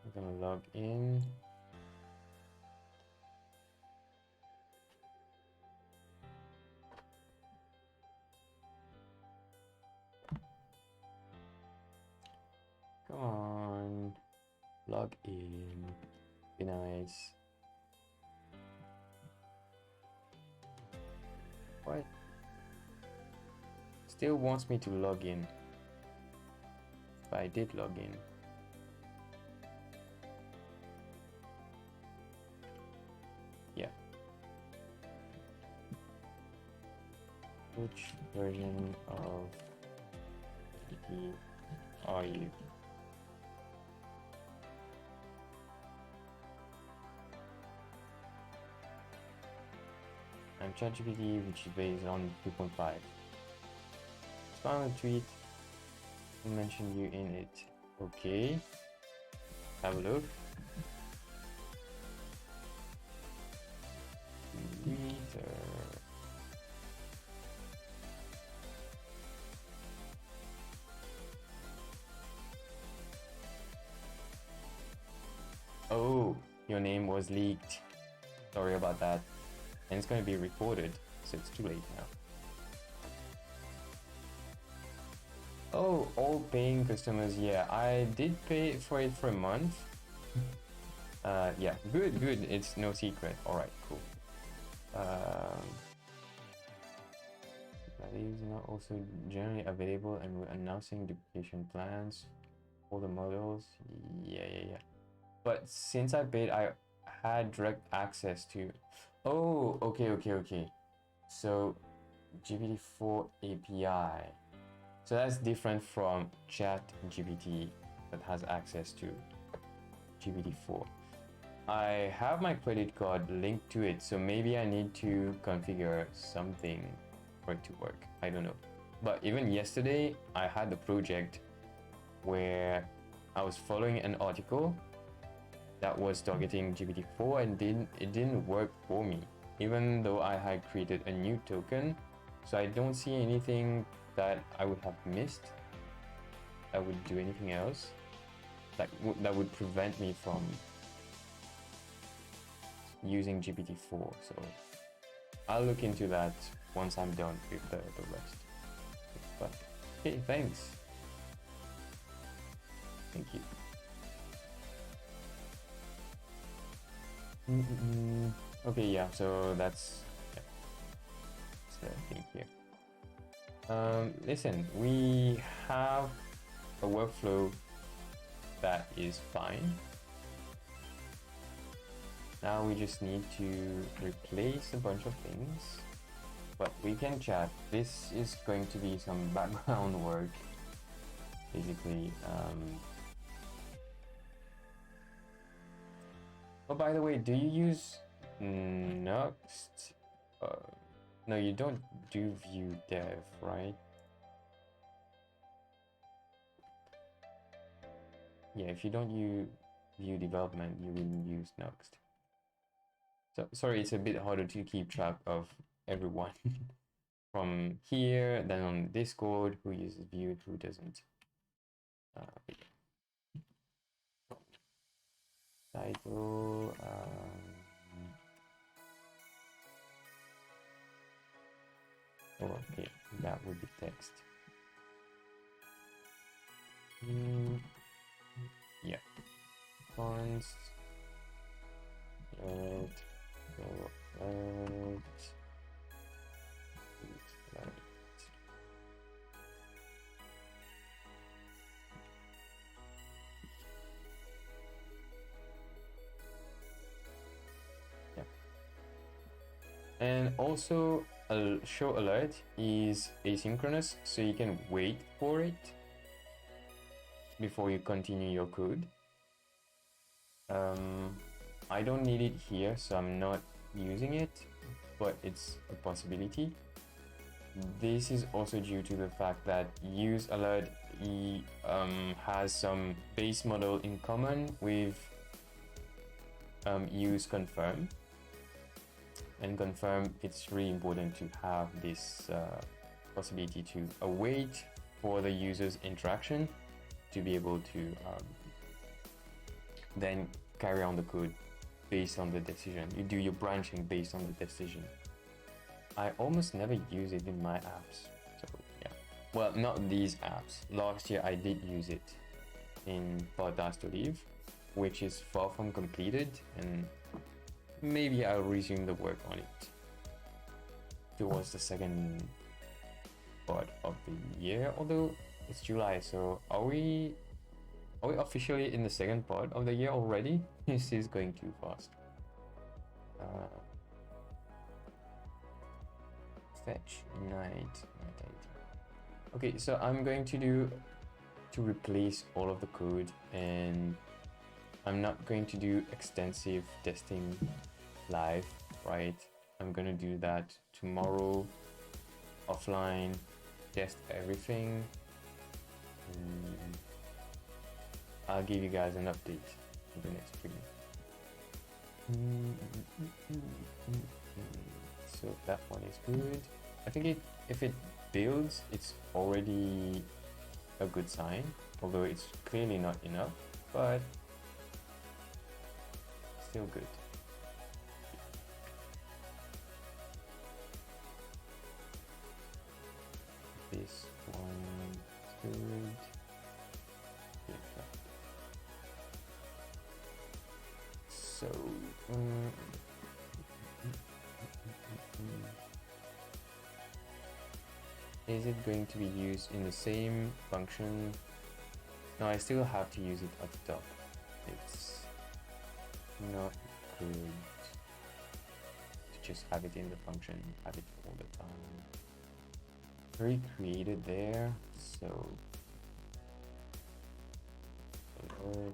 I'm gonna log in. Come on, log in. Be nice. What? Still wants me to log in. But I did log in. Yeah. Which version of GPT are you? I'm ChatGPT, which is based on 2.5. Spam a tweet and mention you in it. Okay. Have a look. enter. Oh, your name was leaked. Sorry about that. And it's going to be recorded, so it's too late now. Oh, all paying customers. Yeah, I did pay for it for a month. Yeah, good, good. It's no secret. All right, cool. These are not also generally available, and we're announcing duplication plans for the models. Yeah. But since I paid, I had direct access to. Oh, okay. So GPT-4 API. So that's different from Chat GPT that has access to GPT-4. I have my credit card linked to it, so maybe I need to configure something for it to work. I don't know. But even yesterday, I had a project where I was following an article that was targeting GPT-4 and it didn't work for me, even though I had created a new token. So I don't see anything that I would have missed that would do anything else that would prevent me from using GPT-4. So I'll look into that once I'm done with the rest. But okay, thanks. Thank you. Okay, yeah, so that's the thing here. Listen, we have a workflow that is fine. Now we just need to replace a bunch of things, but we can chat. This is going to be some background work, basically. Oh, by the way, do you use Nuxt? No, you don't do Vue Dev, right? Yeah, if you don't use Vue development, you will use Nuxt. So sorry, it's a bit harder to keep track of everyone from here, then on Discord, who uses Vue, who doesn't. Title. Oh, okay, that would be text. Yeah. Fonts. Yeah. And also a show alert is asynchronous, so you can wait for it before you continue your code. I don't need it here, so I'm not using it, but it's a possibility. This is also due to the fact that use alert has some base model in common with use confirm. And confirm, it's really important to have this possibility to await for the user's interaction to be able to then carry on the code based on the decision. You do your branching based on the decision. I almost never use it in my apps, so yeah. Well, not these apps. Last year I did use it in Paradise to Live, which is far from completed, and maybe I'll resume the work on it towards the second part of the year, although it's July, so are we officially in the second part of the year already? This is going too fast. Fetch night. Okay, so I'm going to replace all of the code, and I'm not going to do extensive testing live, right? I'm gonna do that tomorrow offline, test everything, and I'll give you guys an update in the next stream. So that one is good. I think if it builds, it's already a good sign, although it's clearly not enough, but still good. This one is good. Yeah. So, is it going to be used in the same function? No, I still have to use it at the top. It's not good to just have it in the function, have it all the time. Recreated there, so alert.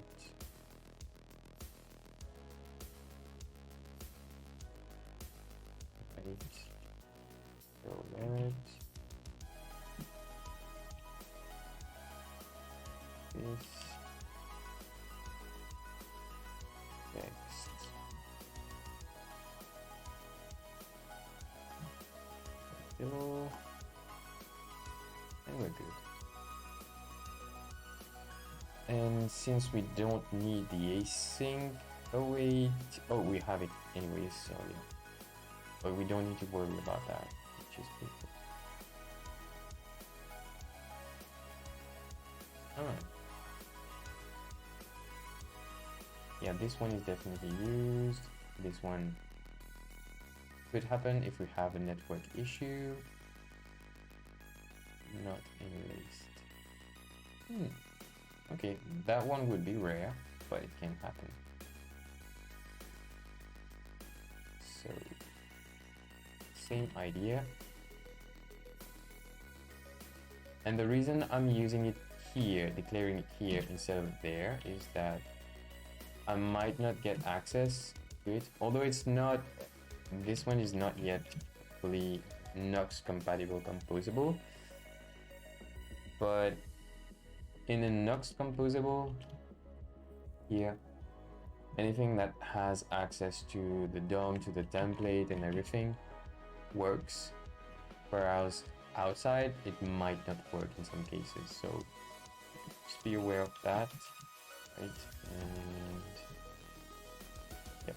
Right. So alert. This text. Still. And we're good. And since we don't need the async, oh wait, oh we have it anyways, so yeah. But we don't need to worry about that, which is good. Alright. Yeah, this one is definitely used. This one could happen if we have a network issue. Not erased. Okay, that one would be rare, but it can happen. So, same idea. And the reason I'm using it here, declaring it here instead of there, is that I might not get access to it. Although it's not, this one is not yet fully Nux compatible composable. But in a Nux composable, here, anything that has access to the DOM, to the template and everything works. Whereas outside, it might not work in some cases. So just be aware of that, right? And yep.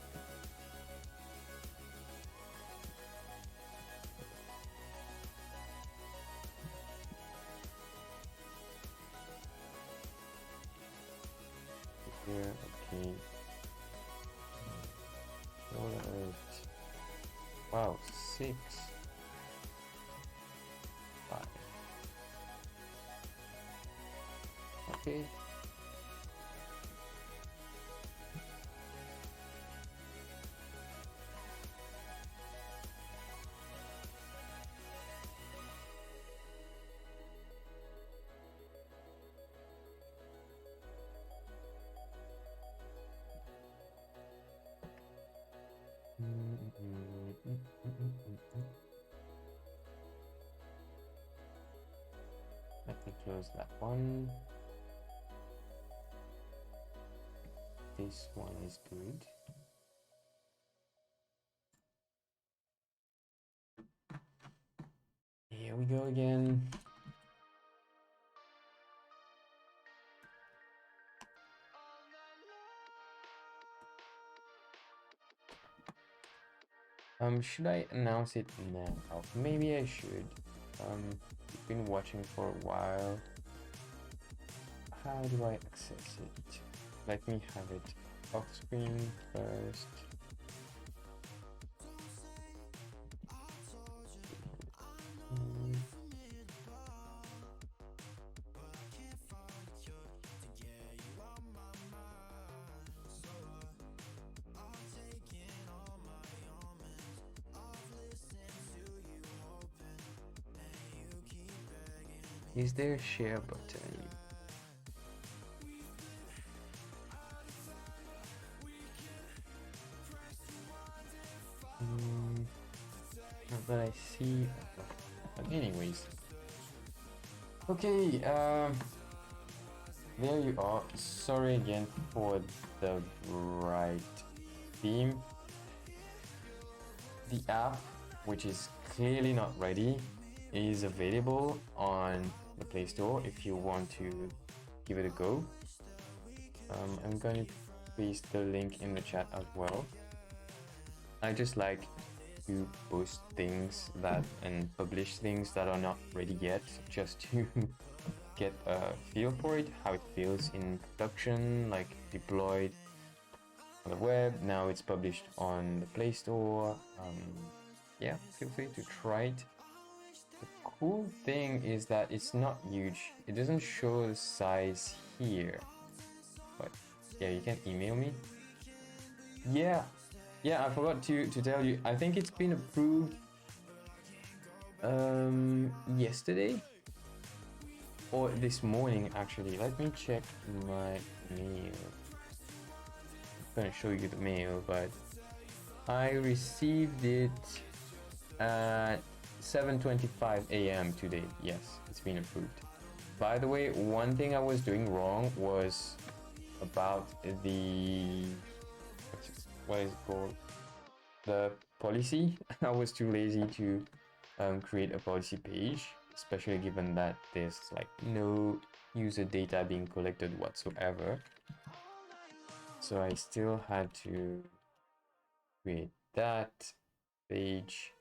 Here, okay. Alright. Wow, 6. 5. Okay. Let me close that one. This one is good. Here we go again. Should I announce it now? Maybe I should. You've been watching for a while. How do I access it? Let me have it off screen first. Is there a share button? Not that I see. But anyways. Okay, there you are. Sorry again for the bright theme. The app which is clearly not ready, is available on the Play Store if you want to give it a go. I'm going to paste the link in the chat as well. I just like to post things that and publish things that are not ready yet, just to get a feel for it, how it feels in production, like deployed on the web. Now it's published on the Play Store. Yeah, feel free to try it. The cool thing is that it's not huge. It doesn't show the size here, but yeah, you can email me. Yeah, I forgot to tell you. I think it's been approved yesterday or this morning actually. Let me check my mail. I'm gonna show you the mail, but I received it at 7:25 a.m. today. Yes, it's been approved. By the way, one thing I was doing wrong was about the what is it called? The policy. I was too lazy to create a policy page, especially given that there's like no user data being collected whatsoever. So I still had to create that page,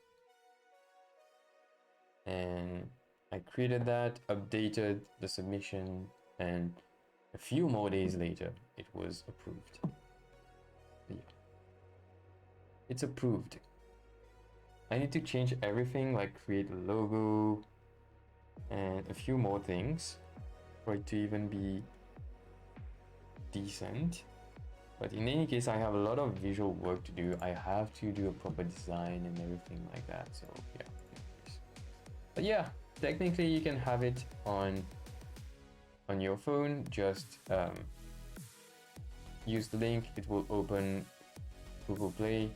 and I created that, updated the submission, and a few more days later it was approved. Yeah. It's approved. I need to change everything, like create a logo and a few more things for it to even be decent. But in any case, I have a lot of visual work to do. I have to do a proper design and everything like that. So yeah. But yeah, technically you can have it on your phone. Just use the link. It will open Google Play,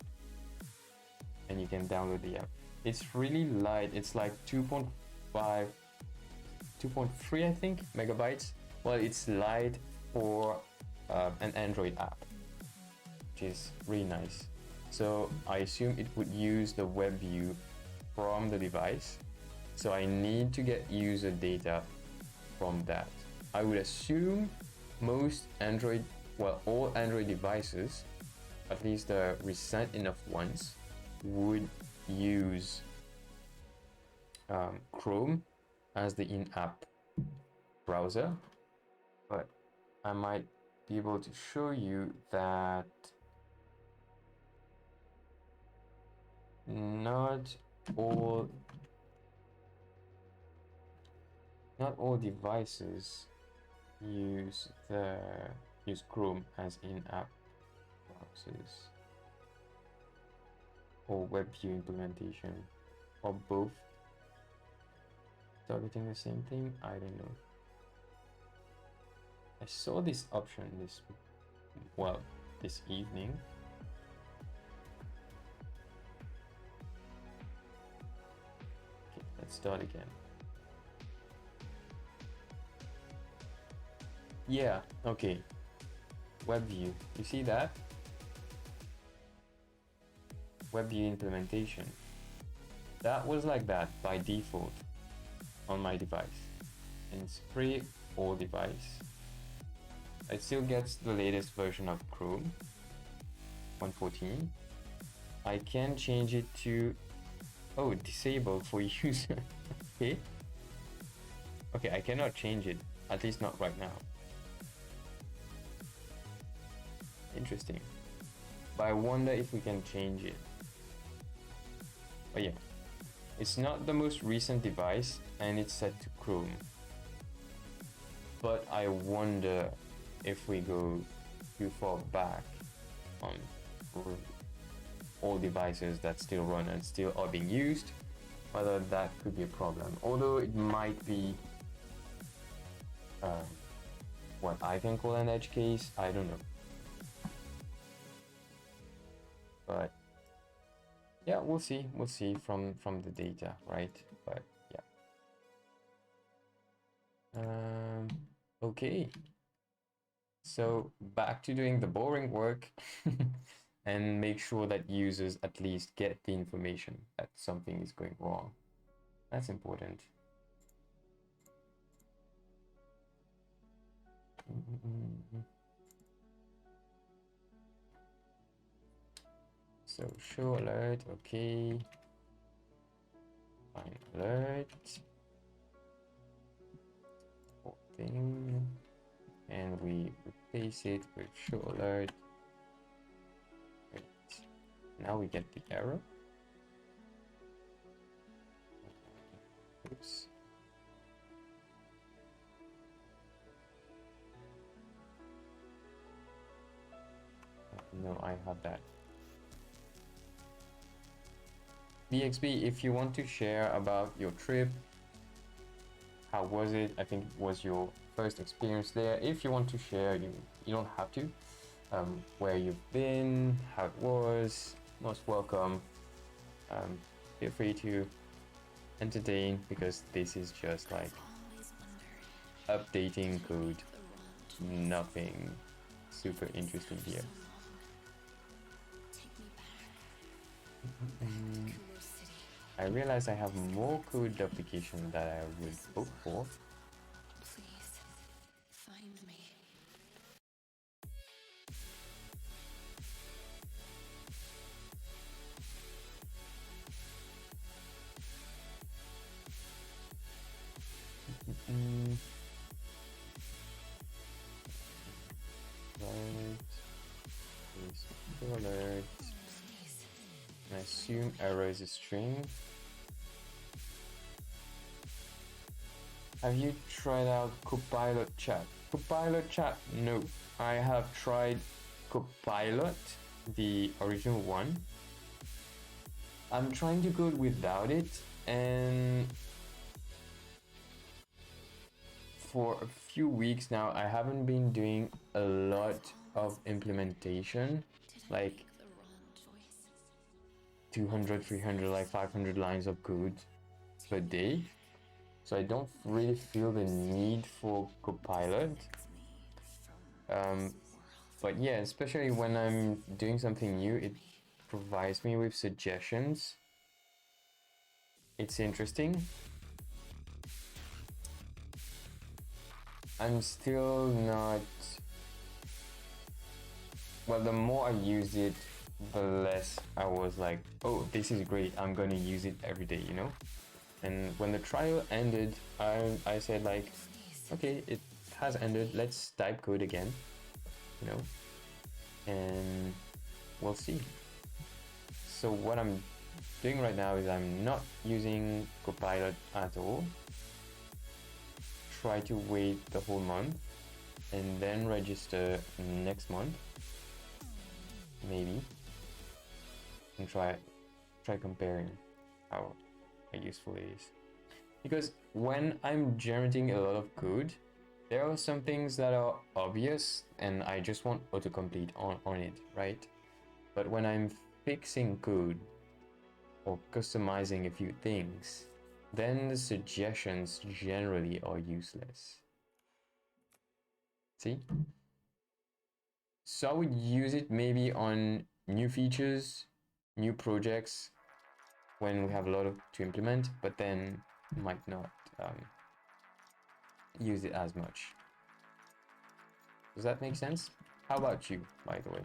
and you can download the app. It's really light. It's like 2.5, 2.3 I think megabytes. Well, it's light for an Android app, which is really nice. So I assume it would use the web view from the device. So I need to get user data from that. I would assume most Android, well, all Android devices, at least the recent enough ones, would use Chrome as the in-app browser, but I might be able to show you that not all devices use Chrome as in-app browsers, or WebView implementation, or both targeting the same thing. I don't know. I saw this option this evening. Okay, let's start again. Yeah, okay. WebView, you see that? WebView implementation. That was like that by default on my device. And it's free all device. It still gets the latest version of Chrome 1.14. I can change it to disabled for user. Okay. Okay, I cannot change it, at least not right now. Interesting. But I wonder if we can change it. Oh yeah. It's not the most recent device and it's set to Chrome. But I wonder if we go too far back on all devices that still run and still are being used, whether that could be a problem. Although it might be what I can call an edge case, I don't know. But yeah, we'll see from the data, right? But yeah. Okay. So back to doing the boring work. and make sure that users at least get the information that something is going wrong. That's important. So show alert, okay. Find alert. Thing. And we replace it with show alert. Right. Now we get the error. Oops. No, I have that. BXB, if you want to share about your trip, how was it? I think it was your first experience there. If you want to share, you don't have to. Where you've been, how it was, most welcome. Feel free to entertain, because this is just like updating code. Nothing super interesting here. I realize I have more code duplication that I would hope for. Please, find me. Right. Alert. I assume error is a string. Have you tried out Copilot Chat? Copilot Chat? No. I have tried Copilot, the original one. I'm trying to code without it, and for a few weeks now, I haven't been doing a lot of implementation, like 200, 300, like 500 lines of code per day. So I don't really feel the need for Copilot. But yeah, especially when I'm doing something new, it provides me with suggestions. It's interesting. I'm still not... Well, the more I use it, the less I was like, oh, this is great, I'm gonna use it every day, you know? And when the trial ended, I said like, okay, it has ended, let's type code again, you know? And we'll see. So what I'm doing right now is I'm not using Copilot at all. Try to wait the whole month and then register next month, maybe, and try comparing how useful it is. Because when I'm generating a lot of code, there are some things that are obvious and I just want autocomplete on it, right? But when I'm fixing code or customizing a few things, then the suggestions generally are useless. See? So I would use it maybe on new features, new projects, when we have a lot to implement, but then might not use it as much. Does that make sense? How about you, by the way?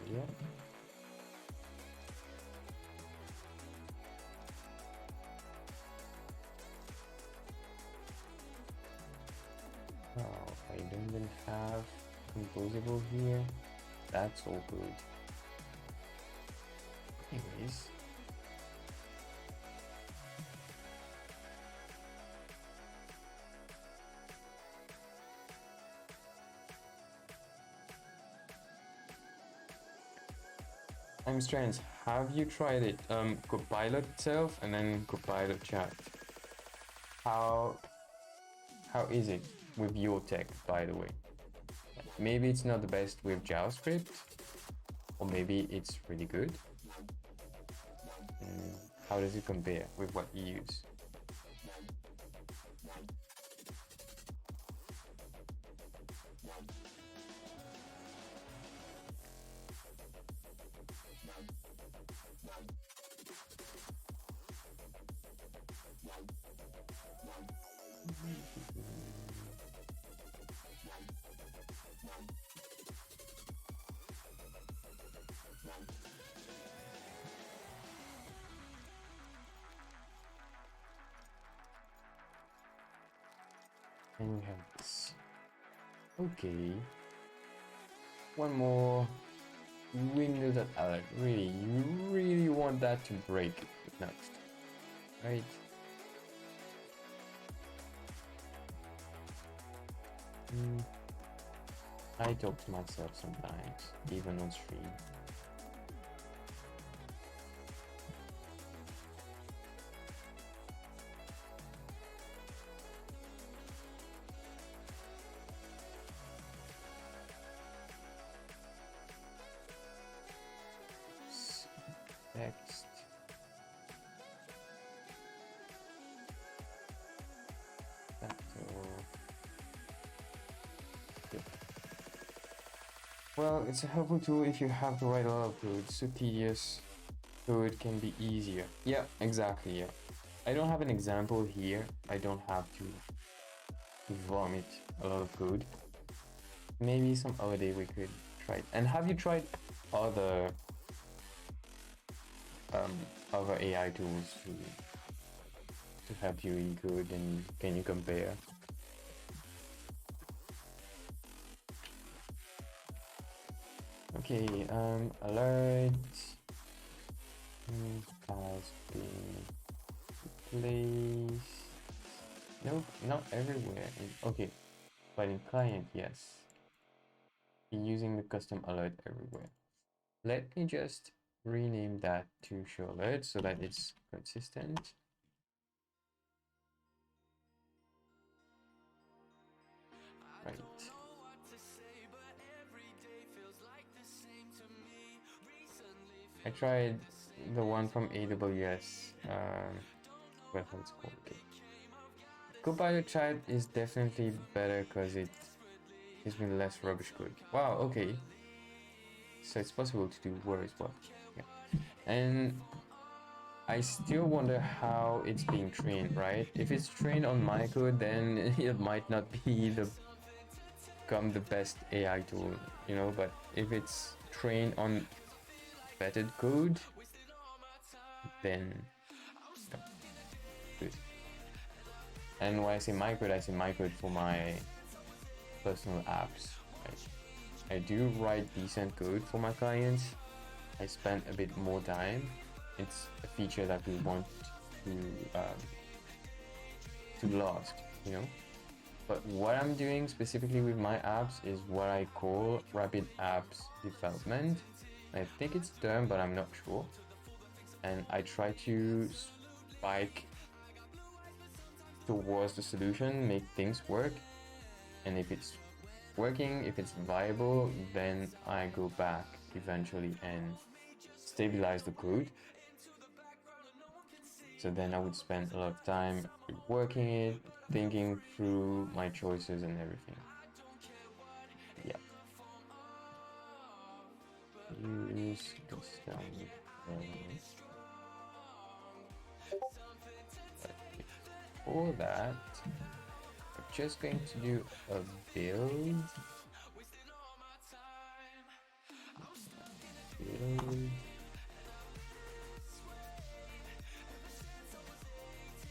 Yeah. Oh, I don't even have composable here. That's all good. Anyways. I'm strange. Have you tried it? Copilot itself and then Copilot Chat. How is it with your tech, by the way? Maybe it's not the best with JavaScript, or maybe it's really good. How does it compare with what you use? And we have this. Okay. One more window that alert. Really, you really want that to break next, right? I talk to myself sometimes, even on stream. Text. Yep. Well, it's a helpful tool if you have to write a lot of code. So tedious, so it can be easier. Yeah, exactly. Yeah, I don't have an example here. I don't have to vomit a lot of code. Maybe some other day we could try it. And have you tried other other AI tools to help you encode, and can you compare? Okay, alert has been placed. Nope, not everywhere. Okay, but in client, yes. Using the custom alert everywhere. Let me just rename that to show alert so that it's consistent. Right. I tried the one from AWS. What it's called? Okay. Copilot Chat is definitely better because it gives me less rubbish code. Wow. Okay. So it's possible to do Word as well. Yeah. And I still wonder how it's being trained, right? If it's trained on my code, then it might not be become the best AI tool, you know. But if it's trained on vetted code, then good. And when I say my code for my personal apps. I do write decent code for my clients. I spend a bit more time. It's a feature that we want to last, you know. But what I'm doing specifically with my apps is what I call rapid apps development. I think it's the term, but I'm not sure. And I try to spike towards the solution, make things work. And if it's working, if it's viable, then I go back eventually and stabilize the code. So then I would spend a lot of time working it, thinking through my choices and everything. Yeah. Use custom. For that, I'm just going to do a build.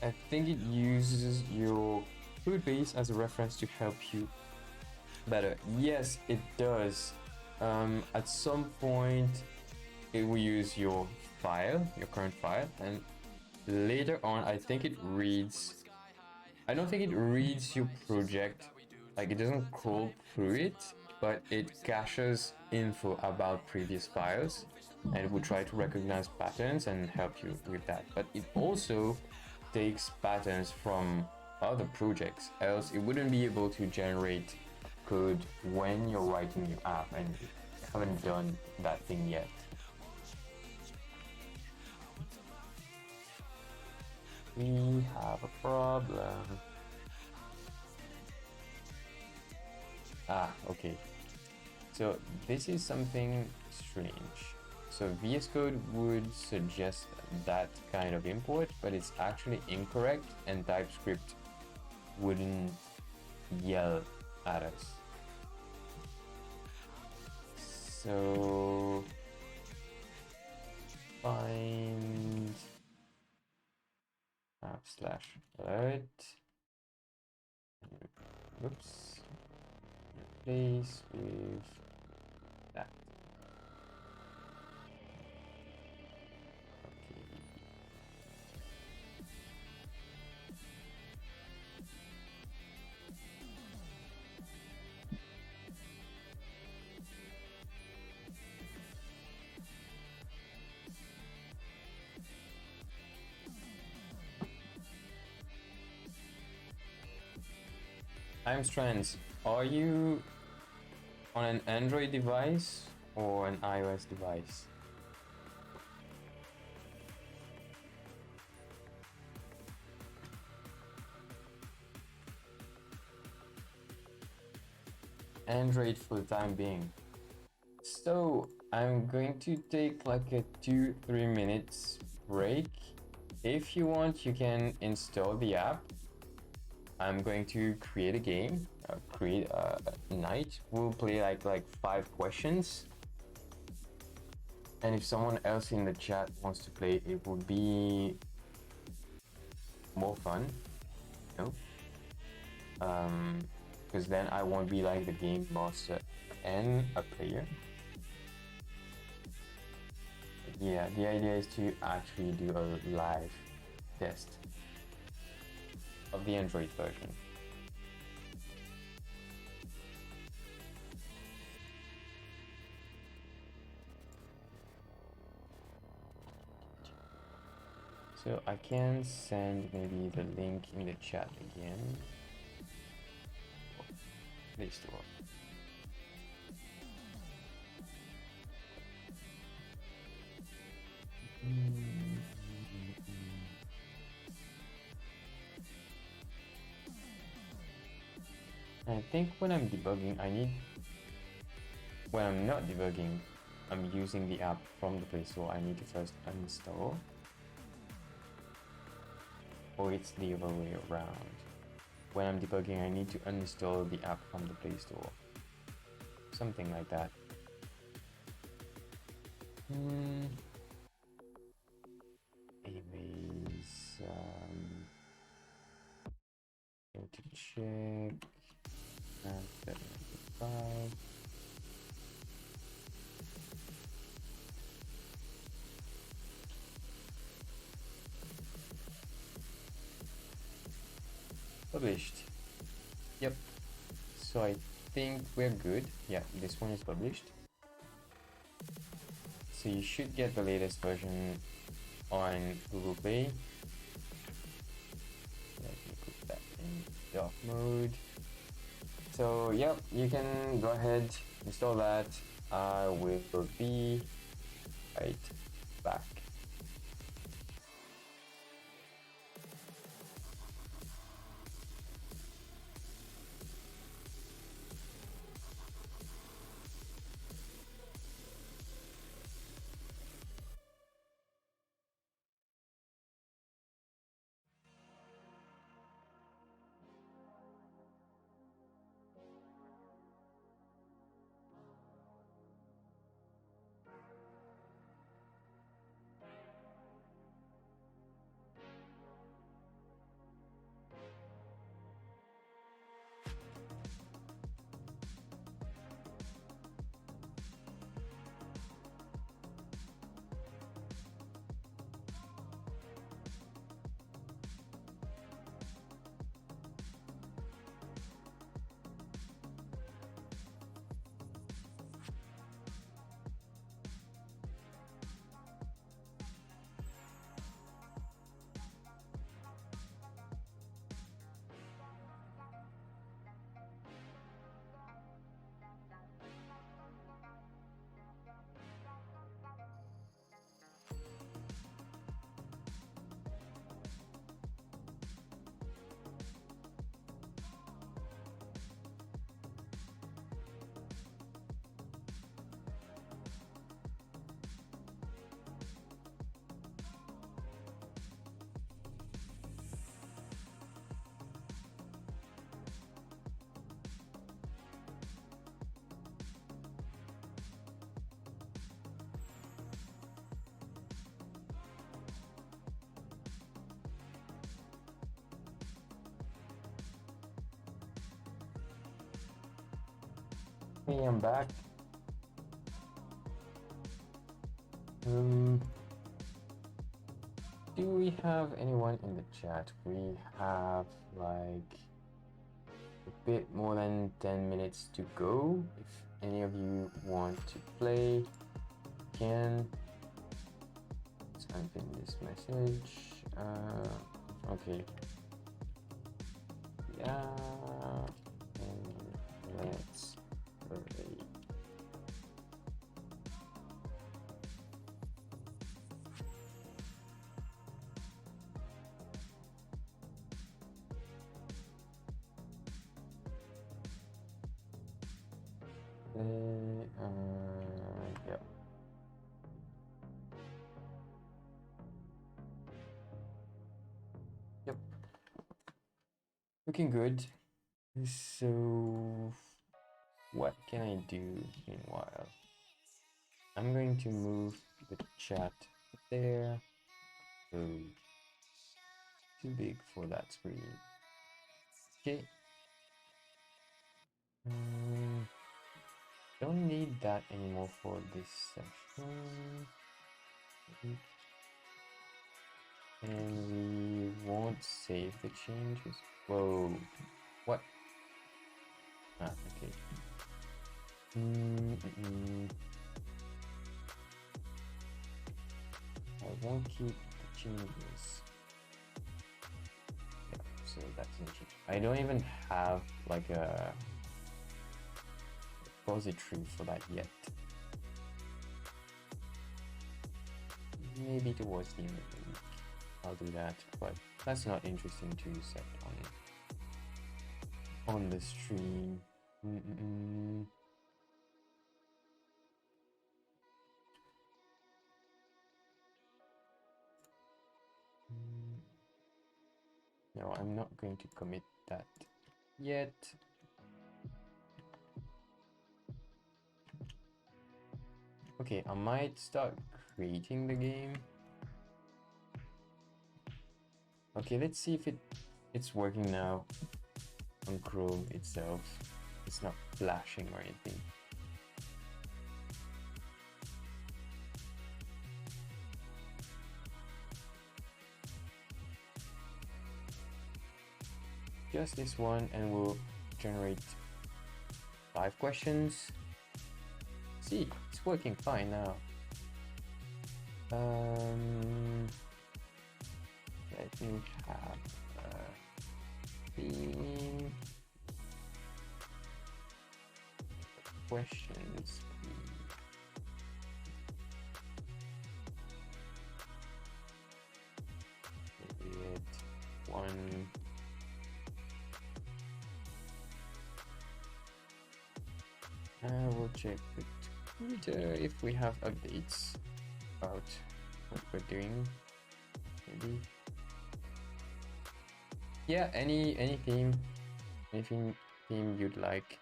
I think it uses your code base as a reference to help you better. Yes, it does. At some point, it will use your file, your current file, and later on, I think it reads. I don't think it reads your project, like it doesn't crawl through it, but it caches info about previous files, and it will try to recognize patterns and help you with that. But it also takes patterns from other projects, else it wouldn't be able to generate code when you're writing your app, and you haven't done that thing yet. We have a problem. Ah, okay. So this is something strange. So VS Code would suggest that kind of import, but it's actually incorrect, and TypeScript wouldn't yell at us. So find /alert. Oops. Replace with that. Okay. I'm Strands. Are you on an Android device or an iOS device? Android for the time being. So I'm going to take like a 2-3 minutes break. If you want, you can install the app. I'm going to create a game, create a night. We'll play like 5 questions. And if someone else in the chat wants to play, it would be more fun, you know? Because then I won't be like the game master and a player. Yeah, the idea is to actually do a live test of the Android version. So I can send maybe the link in the chat again. Play Store. I think when I'm debugging, when I'm not debugging, I'm using the app from the Play Store. I need to first uninstall. Or it's the other way around. When I'm debugging, I need to uninstall the app from the Play Store. Something like that. Anyways, go to check. 795. Published. Yep. So I think we're good. Yeah, this one is published. So you should get the latest version on Google Play. Let me put that in dark mode. So yep, you can go ahead, install that. I will be right back. Hey, I'm back. Do we have anyone in the chat? We have like a bit more than 10 minutes to go. If any of you want to play, you can type in this message. Okay. Yeah. And let's play. Yep. Yep. Looking good. So, what can I do meanwhile? I'm going to move the chat there. So, too big for that screen. Okay. Don't need that anymore for this session. And we won't save the changes. Whoa. What? Ah, okay. I won't keep the changes. Yeah, so that's interesting. I don't even have like a repository for that yet. Maybe towards the end of the week I'll do that, but that's not interesting to set on the stream. No, I'm not going to commit that yet. Okay, I might start creating the game. Okay, let's see if it's working now on Chrome itself. It's not flashing or anything. Just this one, and we'll generate 5 questions. See, it's working fine now. Let me have theme questions. Create one. We'll check the Twitter if we have updates about what we're doing. Maybe. Yeah, any theme, anything theme you'd like.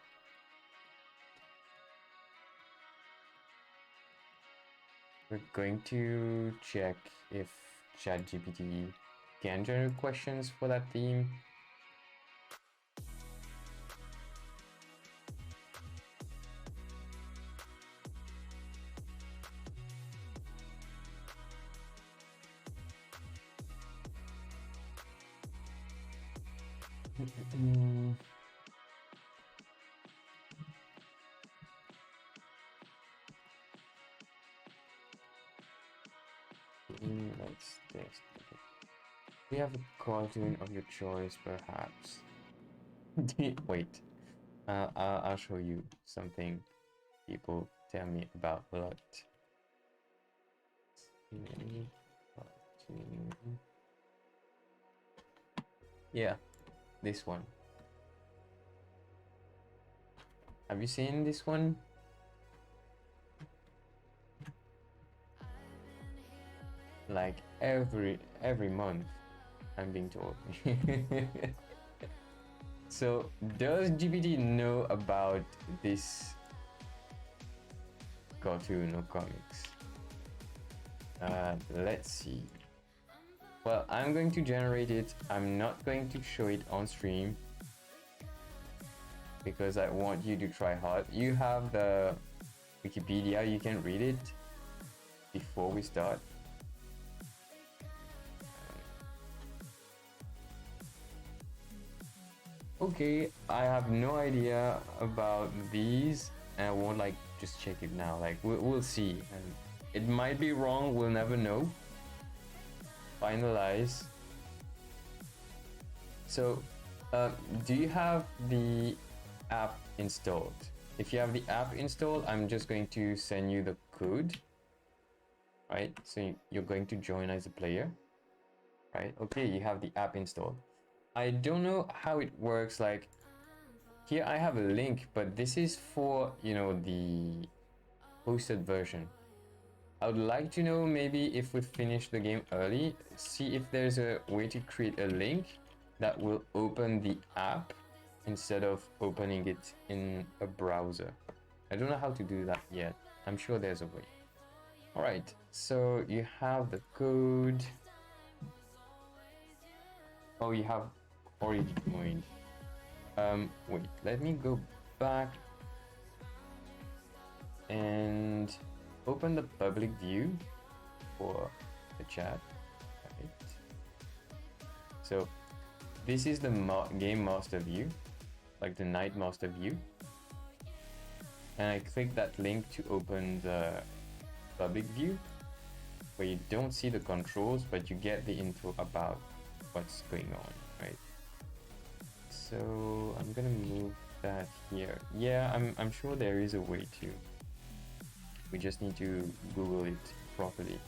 We're going to check if ChatGPT can generate questions for that theme. Let's test. We have a cartoon of your choice, perhaps. Wait, I'll show you something people tell me about a lot. Yeah, this one. Have you seen this one? Like every month, I'm being told. So does GPT know about this cartoon or comics? Let's see. Well, I'm going to generate it. I'm not going to show it on stream because I want you to try hard. You have the Wikipedia, you can read it before we start. Okay, I have no idea about these, and I won't like just check it now. Like we'll see, and it might be wrong. We'll never know. Finalize. So, do you have the app installed? If you have the app installed, I'm just going to send you the code. Right, so you're going to join as a player. Right, okay, you have the app installed. I don't know how it works. Like here I have a link, but this is for, you know, the hosted version. I would like to know, maybe if we finish the game early, see if there's a way to create a link that will open the app instead of opening it in a browser. I don't know how to do that yet. I'm sure there's a way. All right, so you have the code. Oh, you have already joined. Wait, let me go back and open the public view for the chat. Right. So this is the game master view, like the night master view. And I click that link to open the public view, where you don't see the controls, but you get the info about what's going on, right? So I'm gonna move that here. Yeah, I'm sure there is a way to. We just need to Google it properly.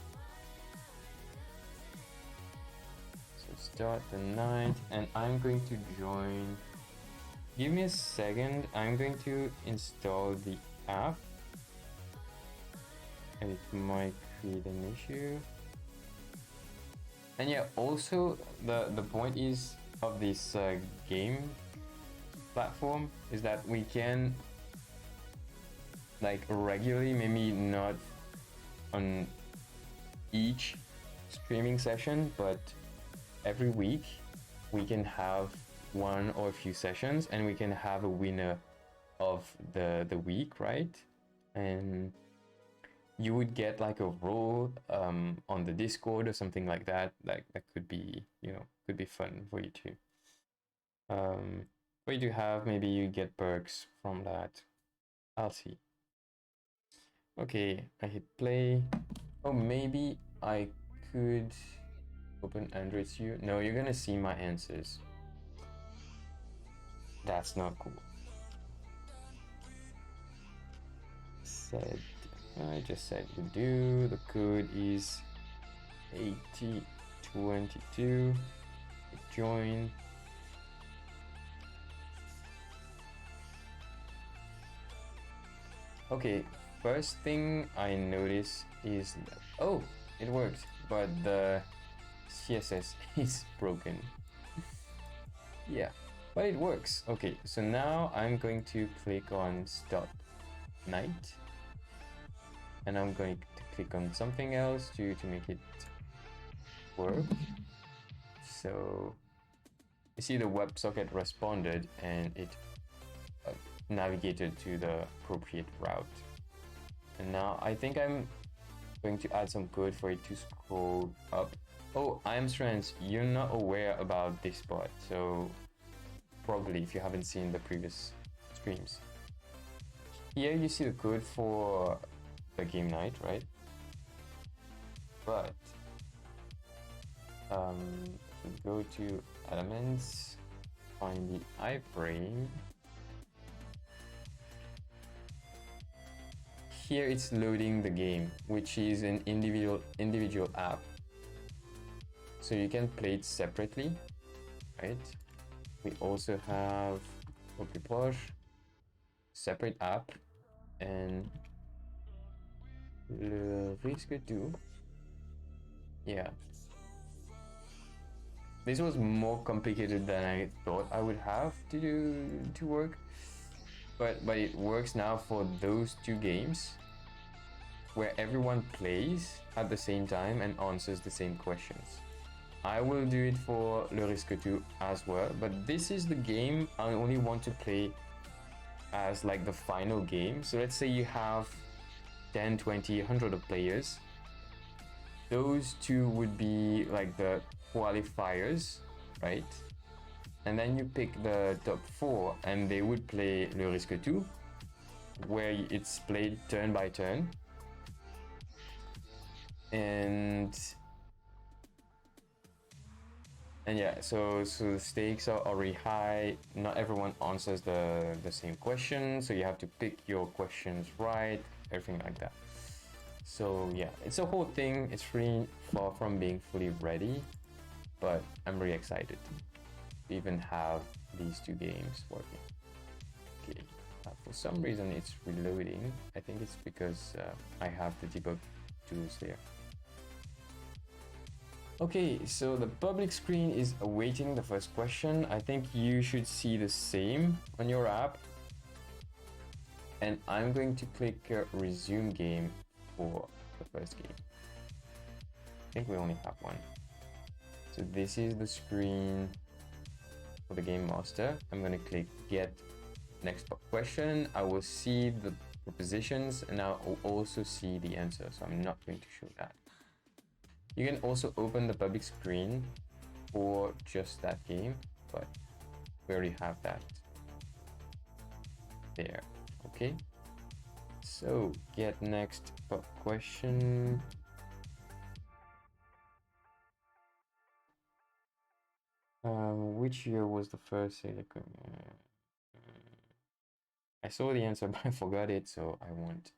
So start the night, and I'm going to join. Give me a second. I'm going to install the app. And it might create an issue. And yeah, also the point is of this game platform is that we can, like, regularly, maybe not on each streaming session, but every week we can have one or a few sessions, and we can have a winner of the week, right? And you would get like a role on the Discord or something like that. Like that could be, you know, could be fun for you too. What you do have, maybe you get perks from that. I'll see. Okay, I hit play. Oh, maybe I could open Android Studio. No, you're gonna see my answers. That's not cool. Said, I just said to do. The code is 8022. Join. Okay, first thing I notice is that, oh, it worked, but the CSS is broken. Yeah, but it works. Okay, so now I'm going to click on stop night, and I'm going to click on something else to make it work. So you see the WebSocket responded, and it navigated to the appropriate route. And now I think I'm going to add some code for it to scroll up. Oh, I'm trans, you're not aware about this part, so probably if you haven't seen the previous streams. Here you see the code for the game night, right? But go to elements, find the iframe. Here it's loading the game, which is an individual app. So you can play it separately, right? We also have Poképoche, separate app, and Le Risque 2. Yeah. This was more complicated than I thought I would have to work. But it works now for those two games where everyone plays at the same time and answers the same questions. I will do it for Le Risque 2 as well, but this is the game I only want to play as like the final game. So let's say you have 10, 20, 100 of players. Those two would be like the qualifiers, right? And then you pick the top 4 and they would play Le Risque 2, where it's played turn by turn. And yeah, so the stakes are already high. Not everyone answers the same question, so you have to pick your questions right, everything like that. So yeah, it's a whole thing. It's really far from being fully ready, but I'm really excited to even have these two games working. Okay, for some reason it's reloading. I think it's because I have the debug tools there. Okay, so the public screen is awaiting the first question. I think you should see the same on your app. And I'm going to click resume game for the first game. I think we only have one. So this is the screen for the game master. I'm going to click get next question. I will see the propositions and I'll also see the answer. So I'm not going to show that. You can also open the public screen for just that game, but we already have that there. Okay, so get next question. Which year was the first Silicon? I saw the answer, but I forgot it, so I won't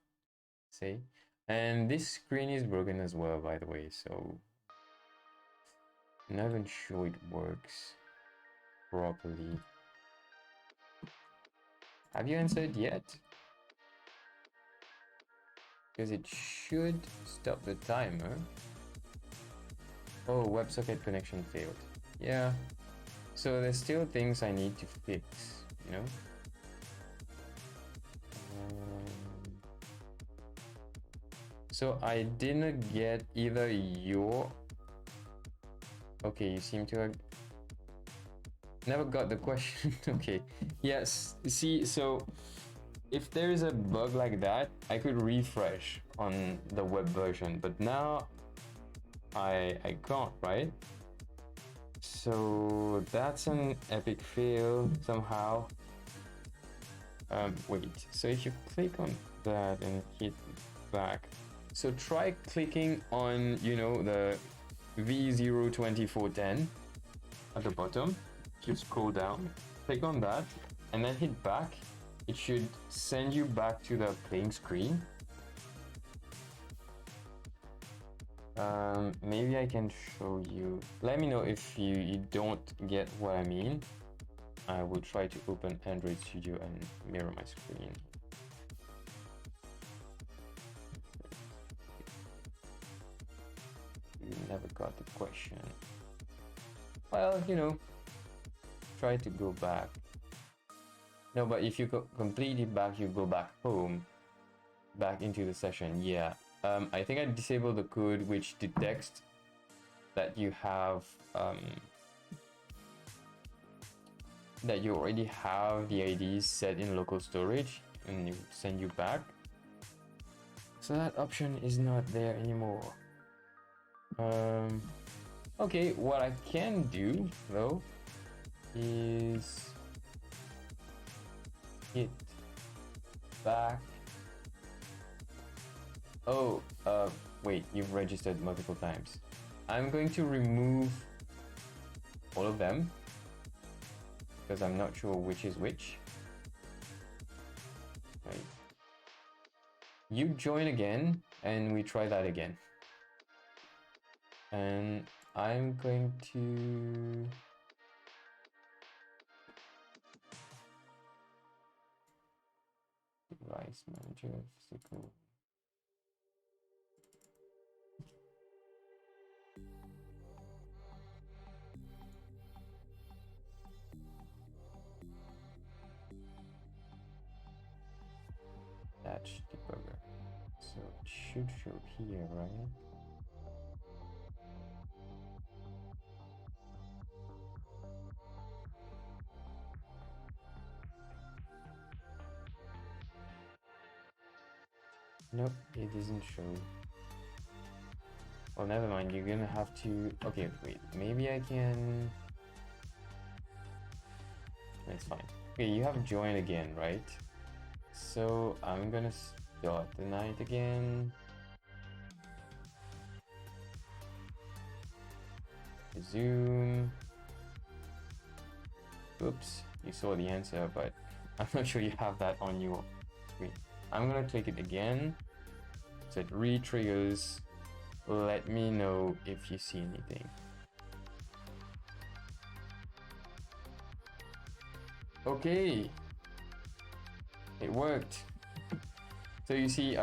say. And this screen is broken as well, by the way, so I'm not even sure it works properly. Have you answered yet? Because it should stop the timer. Oh, WebSocket connection failed. Yeah. So there's still things I need to fix, you know? So I didn't get either your... Okay, you seem to have... Never got the question. Okay. Yes, see, so if there is a bug like that, I could refresh on the web version, but now I can't, right? So that's an epic fail somehow. Wait, so if you click on that and hit back, so try clicking on, you know, the V02410 at the bottom. If you scroll down, click on that and then hit back. It should send you back to the playing screen. Maybe I can show you. Let me know if you don't get what I mean. I will try to open Android Studio and mirror my screen. You never got the question. Well, you know, try to go back. No, but if you complete it back, you go back home, back into the session. Yeah. I think I disabled the code which detects that you have that you already have the IDs set in local storage and it would send you back. So that option is not there anymore. Okay, what I can do though is hit back. Oh, wait, you've registered multiple times. I'm going to remove all of them because I'm not sure which is which. Right. You join again and we try that again. And I'm going to device manager physical. Patch debugger. So it should show here, right? Nope, it doesn't show. Well, never mind. You're gonna have to. Okay, wait. Maybe I can. That's fine. Okay, you have joined again, right? So I'm gonna start the night again. Zoom. Oops, you saw the answer, but I'm not sure you have that on your screen. I'm gonna click it again. So it re-triggers. Let me know if you see anything. Okay, it worked. So you see,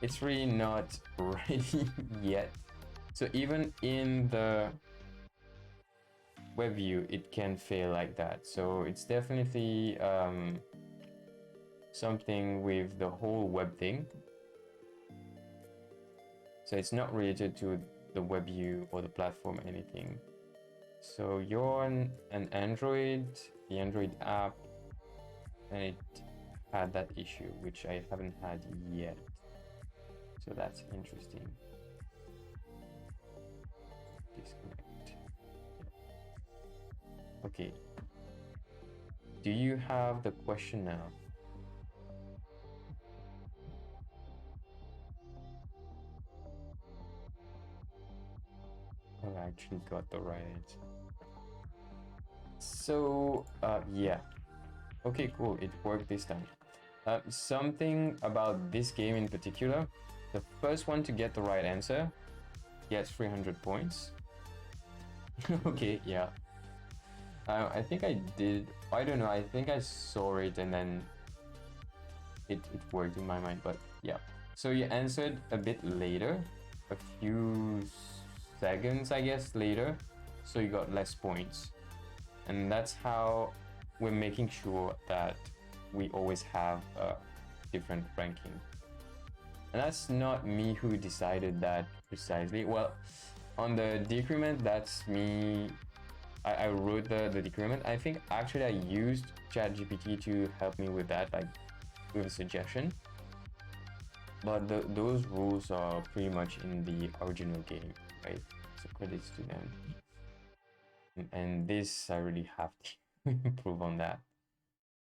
it's really not ready yet. So even in the web view, it can fail like that. So it's definitely something with the whole web thing. So it's not related to the web view or the platform or anything. So you're on an Android, the Android app, and it had that issue, which I haven't had yet. So that's interesting. Disconnect. Okay. Do you have the question now? Oh, I actually got the right answer. So, yeah. Okay, cool. It worked this time. Something about this game in particular, the first one to get the right answer gets 300 points. Okay, yeah. I think I did. I don't know. I think I saw it and then it worked in my mind. But yeah. So you answered a bit later, a few seconds, I guess, later. So you got less points. And that's how we're making sure that we always have a different ranking. And that's not me who decided that precisely. Well, on the decrement, that's me. I wrote the decrement. I think actually I used ChatGPT to help me with that, like with a suggestion. But those rules are pretty much in the original game, right? So credits to them. And this, I really have to improve on that.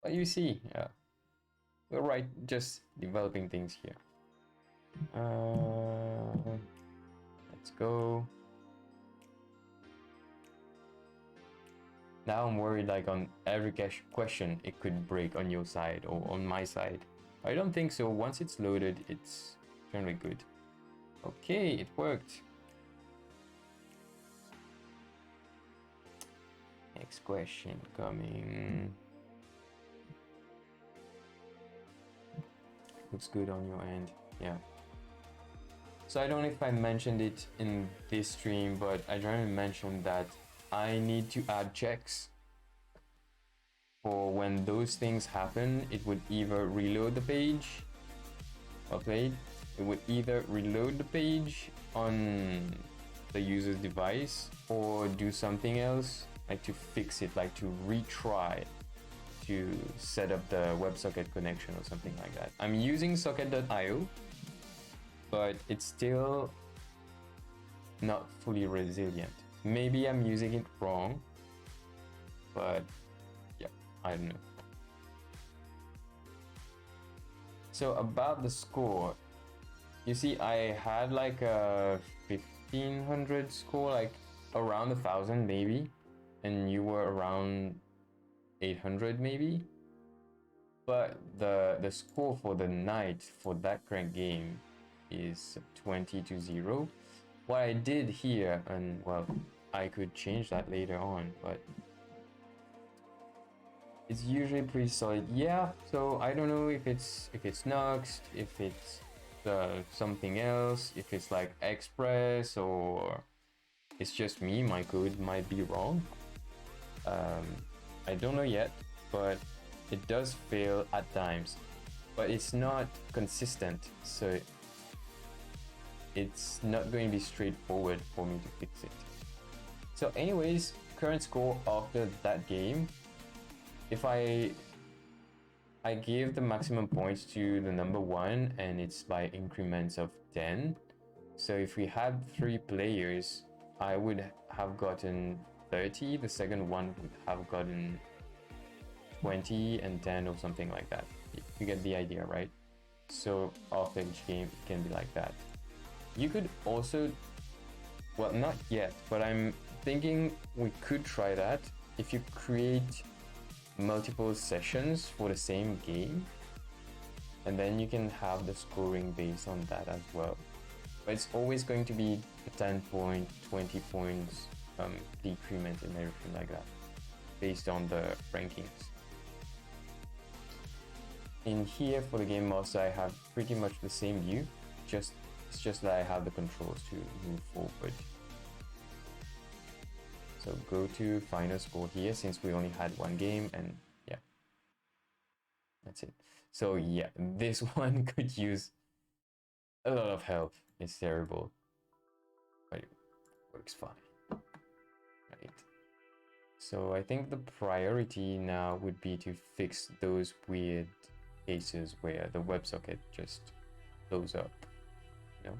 But you see, we're right, just developing things here. Let's go. Now I'm worried like on every question it could break on your side or on my side. I don't think so. Once it's loaded, it's generally good. Okay, it worked. Next question coming. Looks good on your end. Yeah. So I don't know if I mentioned it in this stream, but I generally mentioned that I need to add checks for when those things happen. It would either reload the page. Okay, it would either reload the page on the user's device or do something else, like to fix it, like to retry to set up the WebSocket connection or something like that. I'm using socket.io, but it's still not fully resilient. Maybe I'm using it wrong, but yeah, I don't know. So about the score, you see, I had like a 1500 score, like around 1000 maybe, and you were around 800 maybe. But the score for the night for that current game is 20-0. What I did here, and well, I could change that later on, but it's usually pretty solid. Yeah, so I don't know if it's Nuxt, if it's something else, if it's like Express, or it's just me. My code might be wrong. I don't know yet, but it does fail at times, but it's not consistent, so it's not going to be straightforward for me to fix it. So anyways, current score after that game, if I I gave the maximum points to the number 1, and it's by increments of 10. So if we had 3 players, I would have gotten 30. The second one would have gotten 20 and 10 or something like that. You get the idea, right? So after each game, it can be like that. You could also, well, not yet, but I'm thinking we could try that. If you create multiple sessions for the same game, and then you can have the scoring based on that as well. But it's always going to be a 10 point, 20 points decrement and everything like that, based on the rankings. In here for the game master, I have pretty much the same view, it's just that I have the controls to move forward. So go to final score here, since we only had 1 game, and yeah, that's it. So yeah, this one could use a lot of help. It's terrible, but it works fine, right? So I think the priority now would be to fix those weird cases where the WebSocket just blows up, you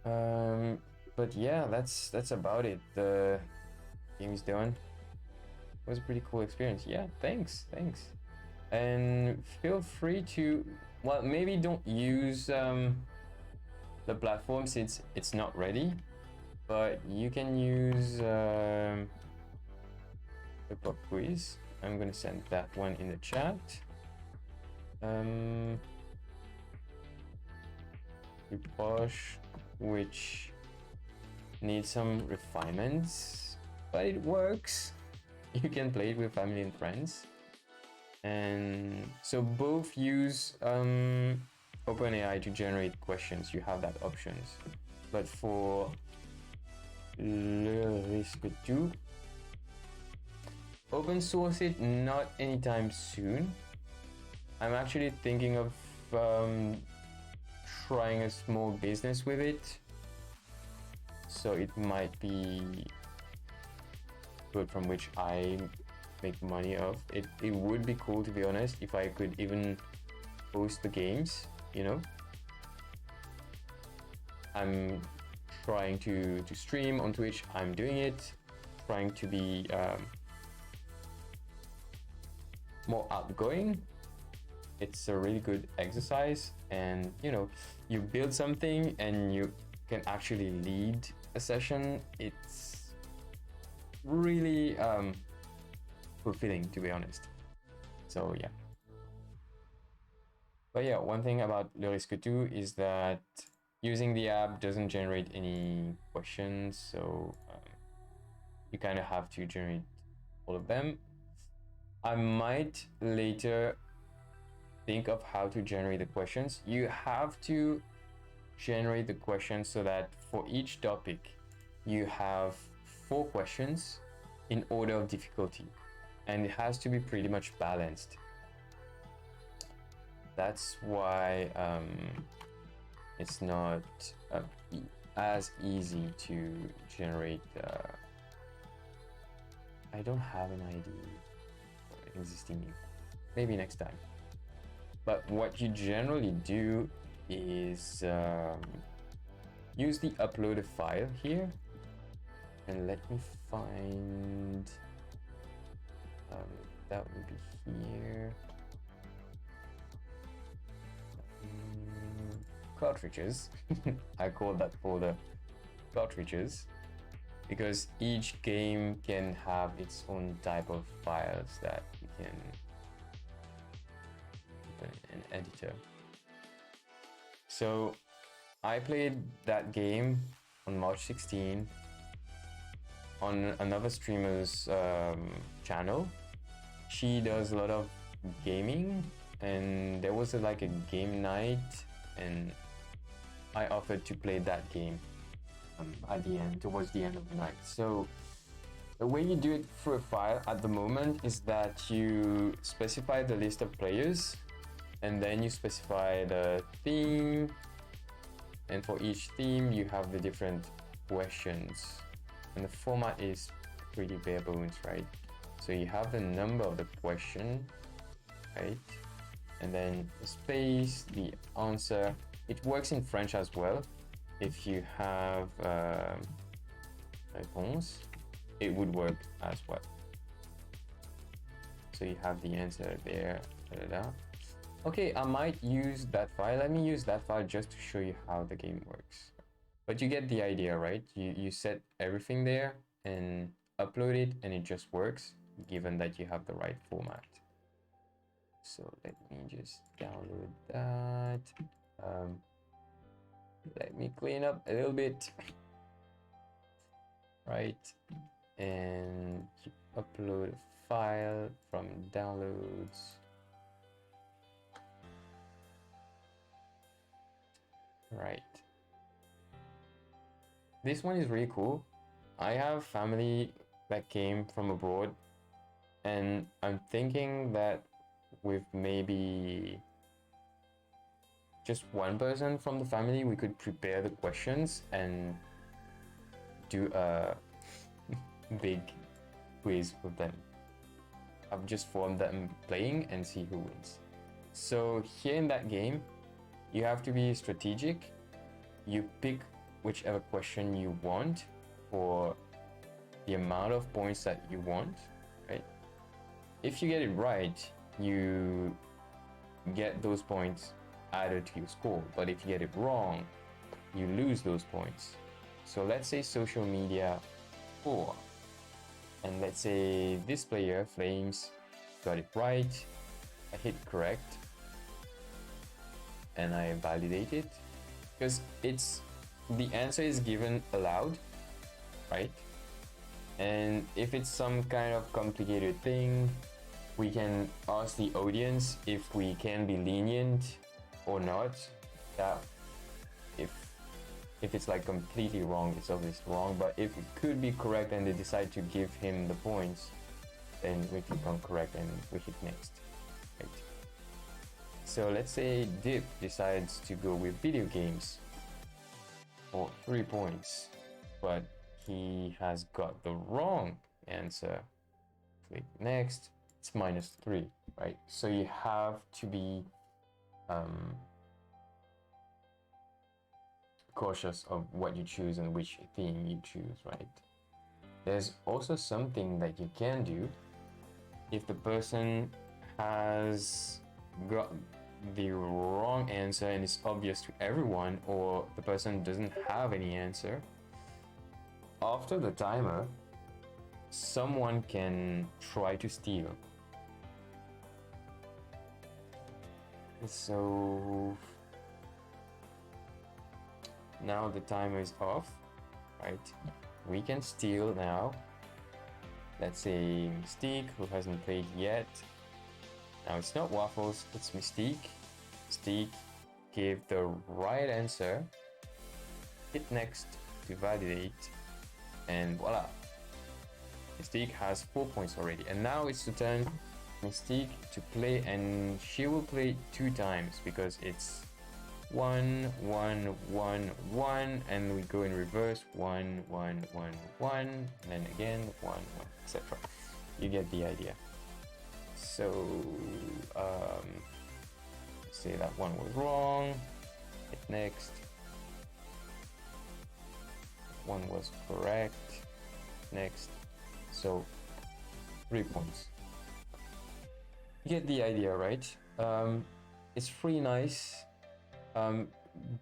know? But yeah, that's about it. The game is done. It was a pretty cool experience. Yeah, thanks. And feel free to, well, maybe don't use the platform since it's not ready, but you can use the pop quiz. I'm gonna send that one in the chat. Posh, which needs some refinements, but it works. You can play it with family and friends. And so both use OpenAI to generate questions. You have that options. But for Le Risque 2, open source it not anytime soon. I'm actually thinking of trying a small business with it, so it might be good from which I make money off. It would be cool, to be honest, if I could even host the games, you know. I'm trying to stream on Twitch. I'm doing it, trying to be more outgoing. It's a really good exercise, and you know, you build something and you can actually lead a session. It's really fulfilling, to be honest. So yeah. But yeah, one thing about Le Risque 2 is that using the app doesn't generate any questions, so you kind of have to generate all of them. I might later think of how to generate the questions. You have to generate the questions so that for each topic you have 4 questions in order of difficulty, and it has to be pretty much balanced. That's why it's not as easy to generate. I don't have an ID for existing, maybe next time. But what you generally do is use the upload a file here, and let me find that would be here. Cartridges. I call that folder cartridges because each game can have its own type of files that you can open an editor. So I played that game on March 16 on another streamer's channel. She does a lot of gaming, and there was like a game night, and I offered to play that game at the end, towards the end of the night. So the way you do it through a file at the moment is that you specify the list of players, and then you specify the theme, and for each theme you have the different questions, and the format is pretty bare bones, right? So you have the number of the question, right? And then the space, the answer. It works in French as well. If you have réponse, it would work as well. So you have the answer there. Da, da, da. Okay, I might use that file. Let me use that file just to show you how the game works. But you get the idea, right? You set everything there and upload it, and it just works, given that you have the right format. So let me just download that. Let me clean up a little bit. Right, and upload a file from downloads. Right. This one is really cool. I have family that came from abroad, and I'm thinking that with maybe just one person from the family, we could prepare the questions and do a big quiz with them. I've just formed them playing and see who wins. So here in that game, you have to be strategic. You pick whichever question you want for the amount of points that you want, right? If you get it right, you get those points added to your score. But if you get it wrong, you lose those points. So let's say social media 4. And let's say this player, Flames, got it right. I hit correct. And I validate it. Because the answer is given aloud, right? And if it's some kind of complicated thing, we can ask the audience if we can be lenient or not. That if it's like completely wrong, it's obviously wrong. But if it could be correct and they decide to give him the points, then we click on correct and we hit next. Right. So let's say Dip decides to go with video games for 3 points, but he has got the wrong answer. Click next. It's -3, right? So you have to be cautious of what you choose and which theme you choose, right? There's also something that you can do if the person has got the wrong answer and it's obvious to everyone, or the person doesn't have any answer. After the timer, someone can try to steal. So now the timer is off, right? We can steal now. Let's say Mystique, who hasn't played yet. Now it's not Waffles, it's Mystique. Mystique gave the right answer. Hit next to validate, and voila. Mystique has 4 points already, and now it's the turn Mystique to play, and she will play 2 times because it's 1 1 1 1, and we go in reverse 1 1 1 1, and then again 1 1, etc. You get the idea. So say that one was wrong. Hit next. One was correct. Next. So 3 points. You get the idea, right? It's pretty nice.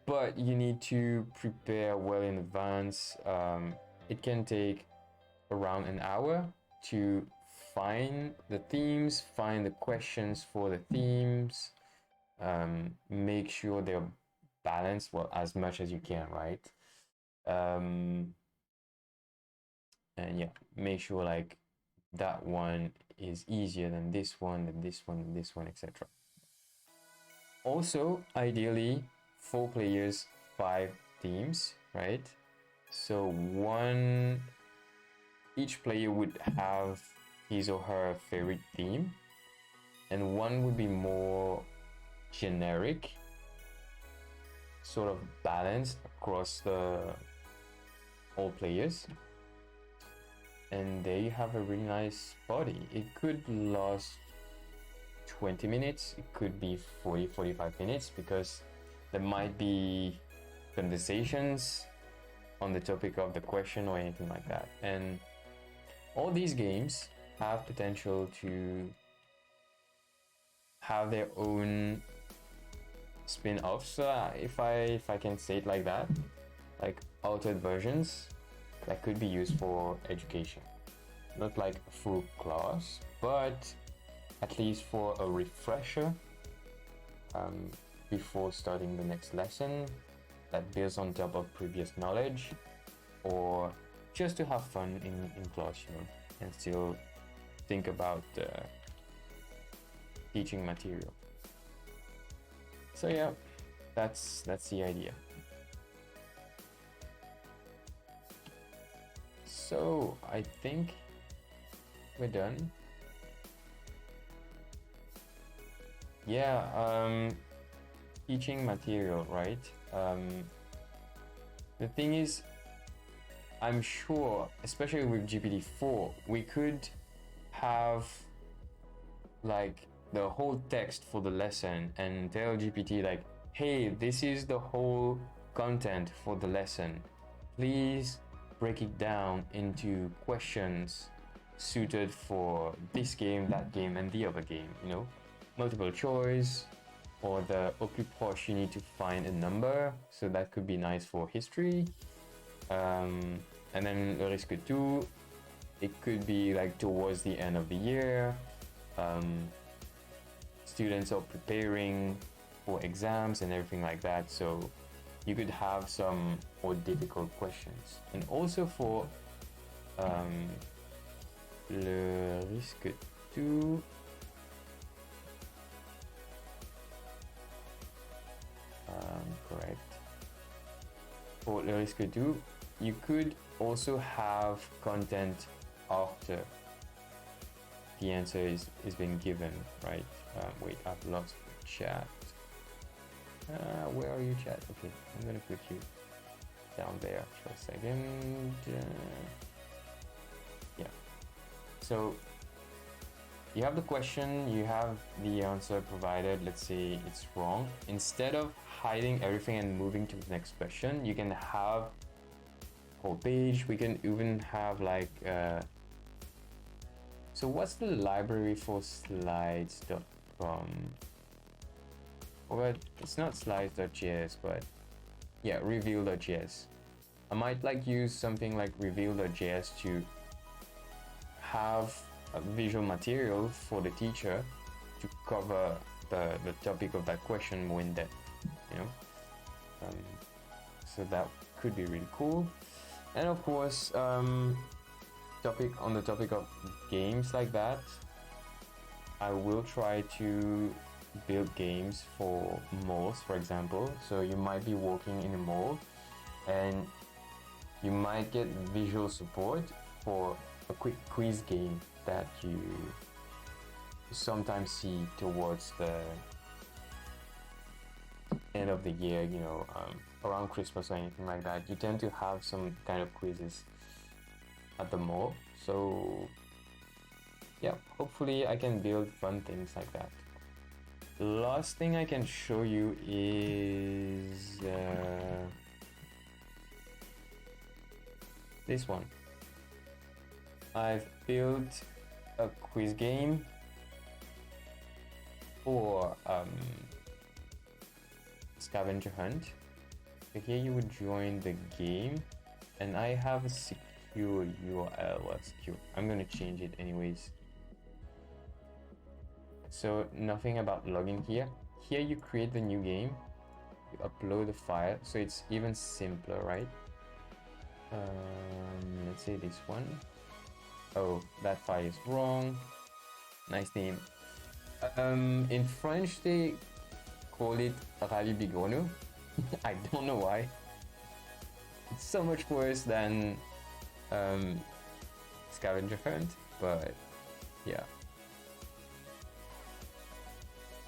But you need to prepare well in advance. It can take around an hour to find the themes, find the questions for the themes, make sure they're balanced, well, as much as you can, right? And yeah, make sure like that one is easier than this one, than this one, than this one, etc. Also, ideally, 4 players, 5 teams, right? So each player would have his or her favorite theme, and one would be more generic, sort of balanced across all players. And there you have a really nice body. It could last 20 minutes, it could be 40-45 minutes, because there might be conversations on the topic of the question or anything like that. And all these games have potential to have their own spin-offs, if I can say it like that, like altered versions that could be used for education. Not like a full class, but at least for a refresher before starting the next lesson, that builds on top of previous knowledge, or just to have fun in class, you know, and still think about teaching material. So yeah, that's the idea. So I think we're done. Yeah, teaching material, right? The thing is, I'm sure, especially with GPT-4, we could have like the whole text for the lesson and tell GPT like, hey, this is the whole content for the lesson. Please break it down into questions suited for this game, that game, and the other game, you know? Multiple choice, or the au plus proche, you need to find a number, so that could be nice for history. And then le risque tout, it could be like towards the end of the year. Students are preparing for exams and everything like that, so you could have some more difficult questions. And also for le risque tout, correct. For le risque tout, you could also have content after the answer is being given, right? Wait, I've lost the chat. Where are you, chat? Okay, I'm gonna put you down there for a second. Yeah. So you have the question, you have the answer provided. Let's say it's wrong. Instead of hiding everything and moving to the next question, you can have whole page. We can even have like so what's the library for slides.com? Well, it's not slides.js, but yeah, reveal.js. I might like use something like reveal.js to have a visual material for the teacher to cover the topic of that question more in depth, you know? So that could be really cool. And of course, on the topic of games like that, I will try to build games for malls, for example. So you might be walking in a mall and you might get visual support for a quick quiz game that you sometimes see towards the end of the year, you know, around Christmas or anything like that. You tend to have some kind of quizzes at the mall. So yeah, hopefully I can build fun things like that. Last thing I can show you is this one. I've built a quiz game for scavenger hunt. So here you would join the game, and I have a secure URL. Well, secure. I'm gonna change it anyways. So nothing about login here. Here you create the new game, you upload the file, so it's even simpler, right? Let's say this one. Oh, that file is wrong. Nice name. In French they call it Ravi Bigono. I don't know why. It's so much worse than scavenger hunt, but yeah.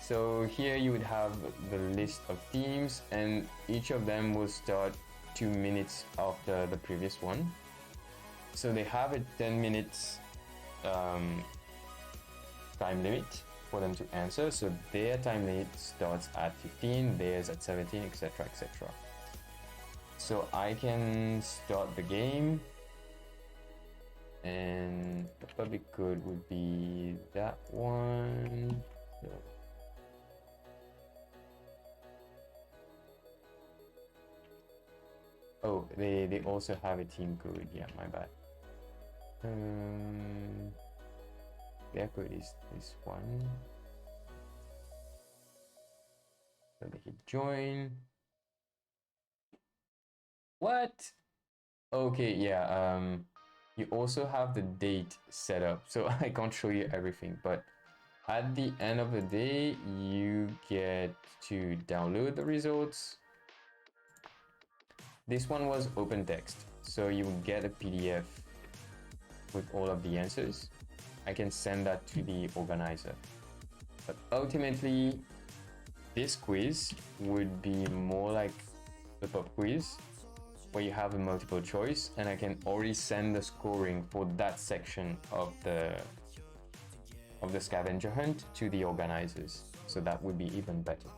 So here you would have the list of themes, and each of them will start 2 minutes after the previous one. So they have a 10 minutes time limit, for them to answer. So their time limit starts at 15, theirs at 17, etc. etc. So I can start the game, and the public code would be that one. So oh, they also have a team code. Yeah, my bad. Their code is this one. So they hit join. What? Okay, yeah. You also have the date set up, so I can't show you everything, but at the end of the day, you get to download the results. This one was open text, so you get a PDF with all of the answers. I can send that to the organizer. But ultimately, this quiz would be more like the pop quiz, where you have a multiple choice, and I can already send the scoring for that section of the scavenger hunt to the organizers. So that would be even better.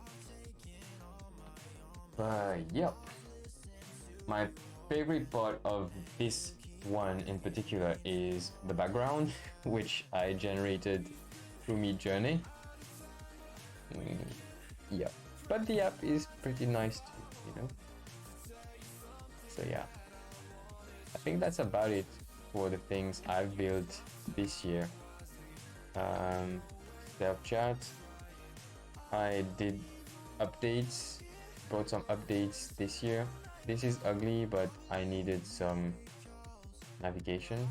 But yep, my favorite part of this one in particular is the background, which I generated through Midjourney. Yeah, but the app is pretty nice too, you know. So yeah, I think that's about it for the things I've built this year. Self chat, I did updates, brought some updates this year. This is ugly, but I needed some navigation,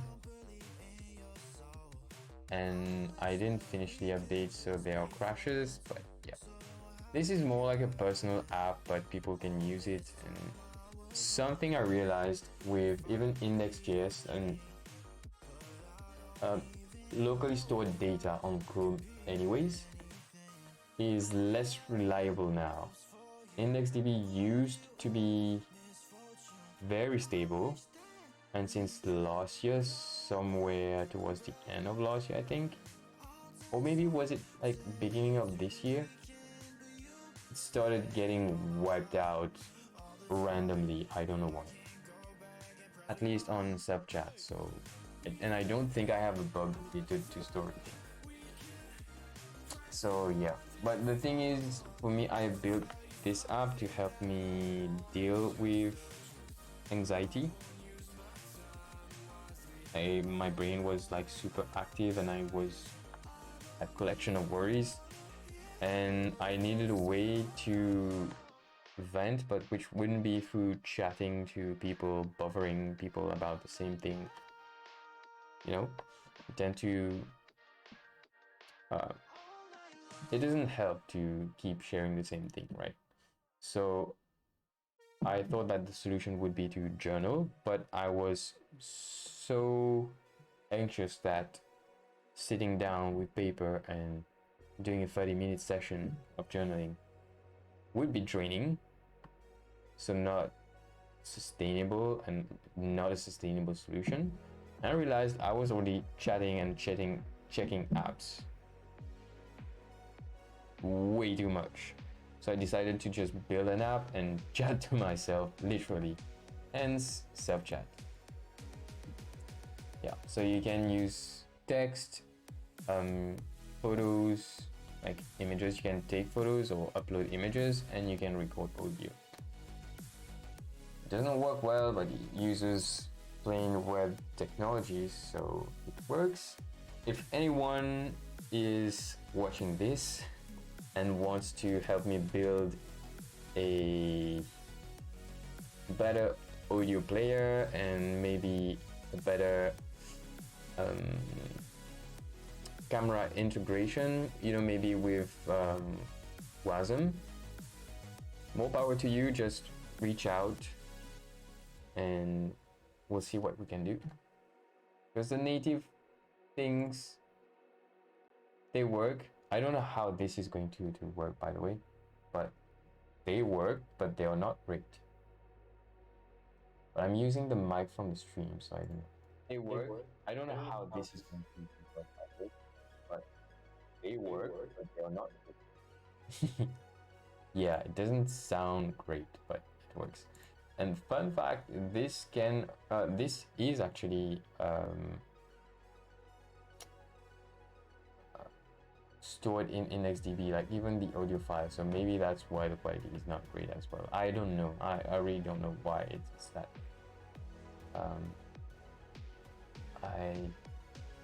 and I didn't finish the update, so there are crashes. But yeah, this is more like a personal app, but people can use it. And something I realized with even index.js and locally stored data on Chrome anyways is less reliable now. IndexedDB used to be very stable, and since last year, somewhere towards the end of last year I think, or maybe was it like beginning of this year, it started getting wiped out randomly. I don't know why, at least on subchat. So, and I don't think I have a bug related to storage. So yeah, but the thing is, for me, I built this app to help me deal with anxiety. My brain was like super active, and I was a collection of worries, and I needed a way to vent, but which wouldn't be through chatting to people, bothering people about the same thing. You know, you tend to it doesn't help to keep sharing the same thing, right? So I thought that the solution would be to journal, but I was so anxious that sitting down with paper and doing a 30-minute session of journaling would be draining, so not sustainable and not a sustainable solution. And I realized I was already chatting and checking apps way too much. So I decided to just build an app and chat to myself, literally. Hence, self-chat. Yeah, so you can use text, photos, like images. You can take photos or upload images, and you can record audio. It doesn't work well, but it uses plain web technologies, so it works. If anyone is watching this and wants to help me build a better audio player and maybe a better camera integration, you know, maybe with Wasm, more power to you. Just reach out and we'll see what we can do, because the native things, they work. I don't know how this is going to work, by the way, but they work, but they are not great. But I'm using the mic from the stream, so I don't know. They work. I don't know how this is going to work, by the way, but They work, but they're not. Yeah, it doesn't sound great, but it works. And fun fact, this is actually stored in InexDB, like even the audio file. So maybe that's why the quality is not great as well. I don't know. I really don't know why it's that. I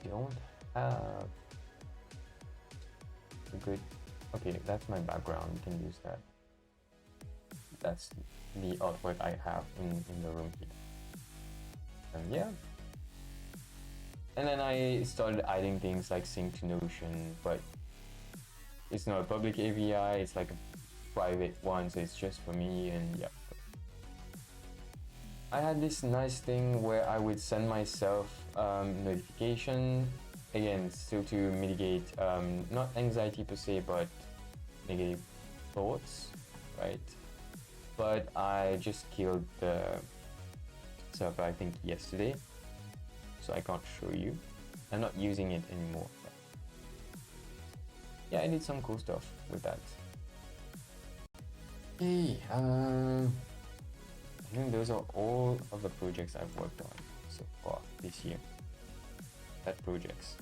don't have a good. Okay, that's my background. You can use that. That's the artwork I have in the room here. And yeah. And then I started adding things like sync to Notion, but it's not a public API, it's like a private one, so it's just for me. And yeah, I had this nice thing where I would send myself notification, again still to mitigate not anxiety per se, but negative thoughts, right? But I just killed the server, I think yesterday, so I can't show you. I'm not using it anymore. Yeah, I did some cool stuff with that. Hey, I think those are all of the projects I've worked on so far this year. Pet projects.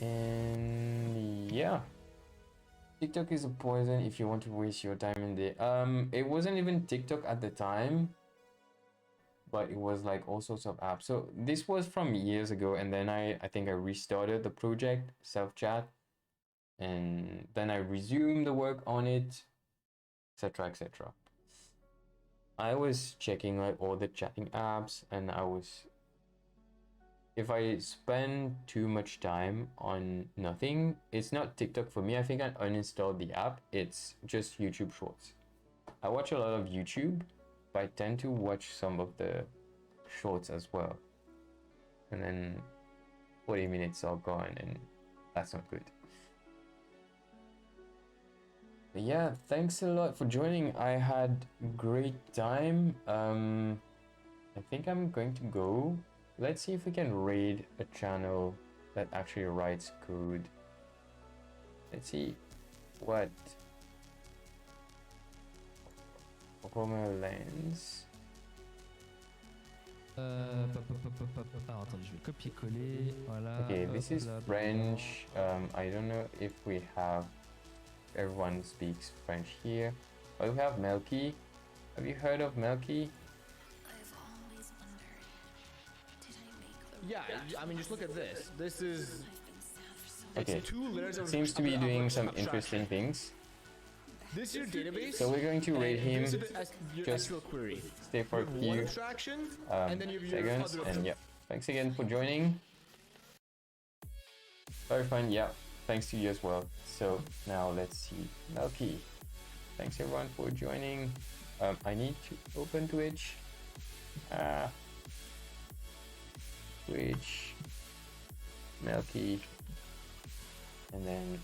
And yeah, TikTok is a poison if you want to waste your time in there. It wasn't even TikTok at the time, but it was like all sorts of apps. So this was from years ago, and then I think I restarted the project, self chat, and then I resumed the work on it, etc., etc. I was checking like all the chatting apps, and if I spend too much time on nothing, it's not TikTok for me. I think I uninstalled the app. It's just YouTube Shorts. I watch a lot of YouTube, but I tend to watch some of the shorts as well. And then 40 minutes are gone, and that's not good. But yeah, thanks a lot for joining. I had great time. I think I'm going to go. Let's see if we can raid a channel that actually writes code. Let's see what Homer Lens. Alors, attendez, je vais copier-coller. Voilà. Okay, hop this is là, French. I don't know if we have everyone speaks French here, but we have Melky. Have you heard of Melky? I've always wondered, did I make the Yeah, I mean, just look at this. This is I've been sad for so Okay, it's 2 layers of seems to be of doing some abstraction. interesting things. This is your database. So we're going to rate and him. This is your Just SQL query. Stay for a One few abstraction, and then you have your seconds, other and yeah, thanks again for joining. Very fun, yeah. Thanks to you as well. So now let's see, Melky. Thanks everyone for joining. I need to open Twitch. Twitch, Melky, and then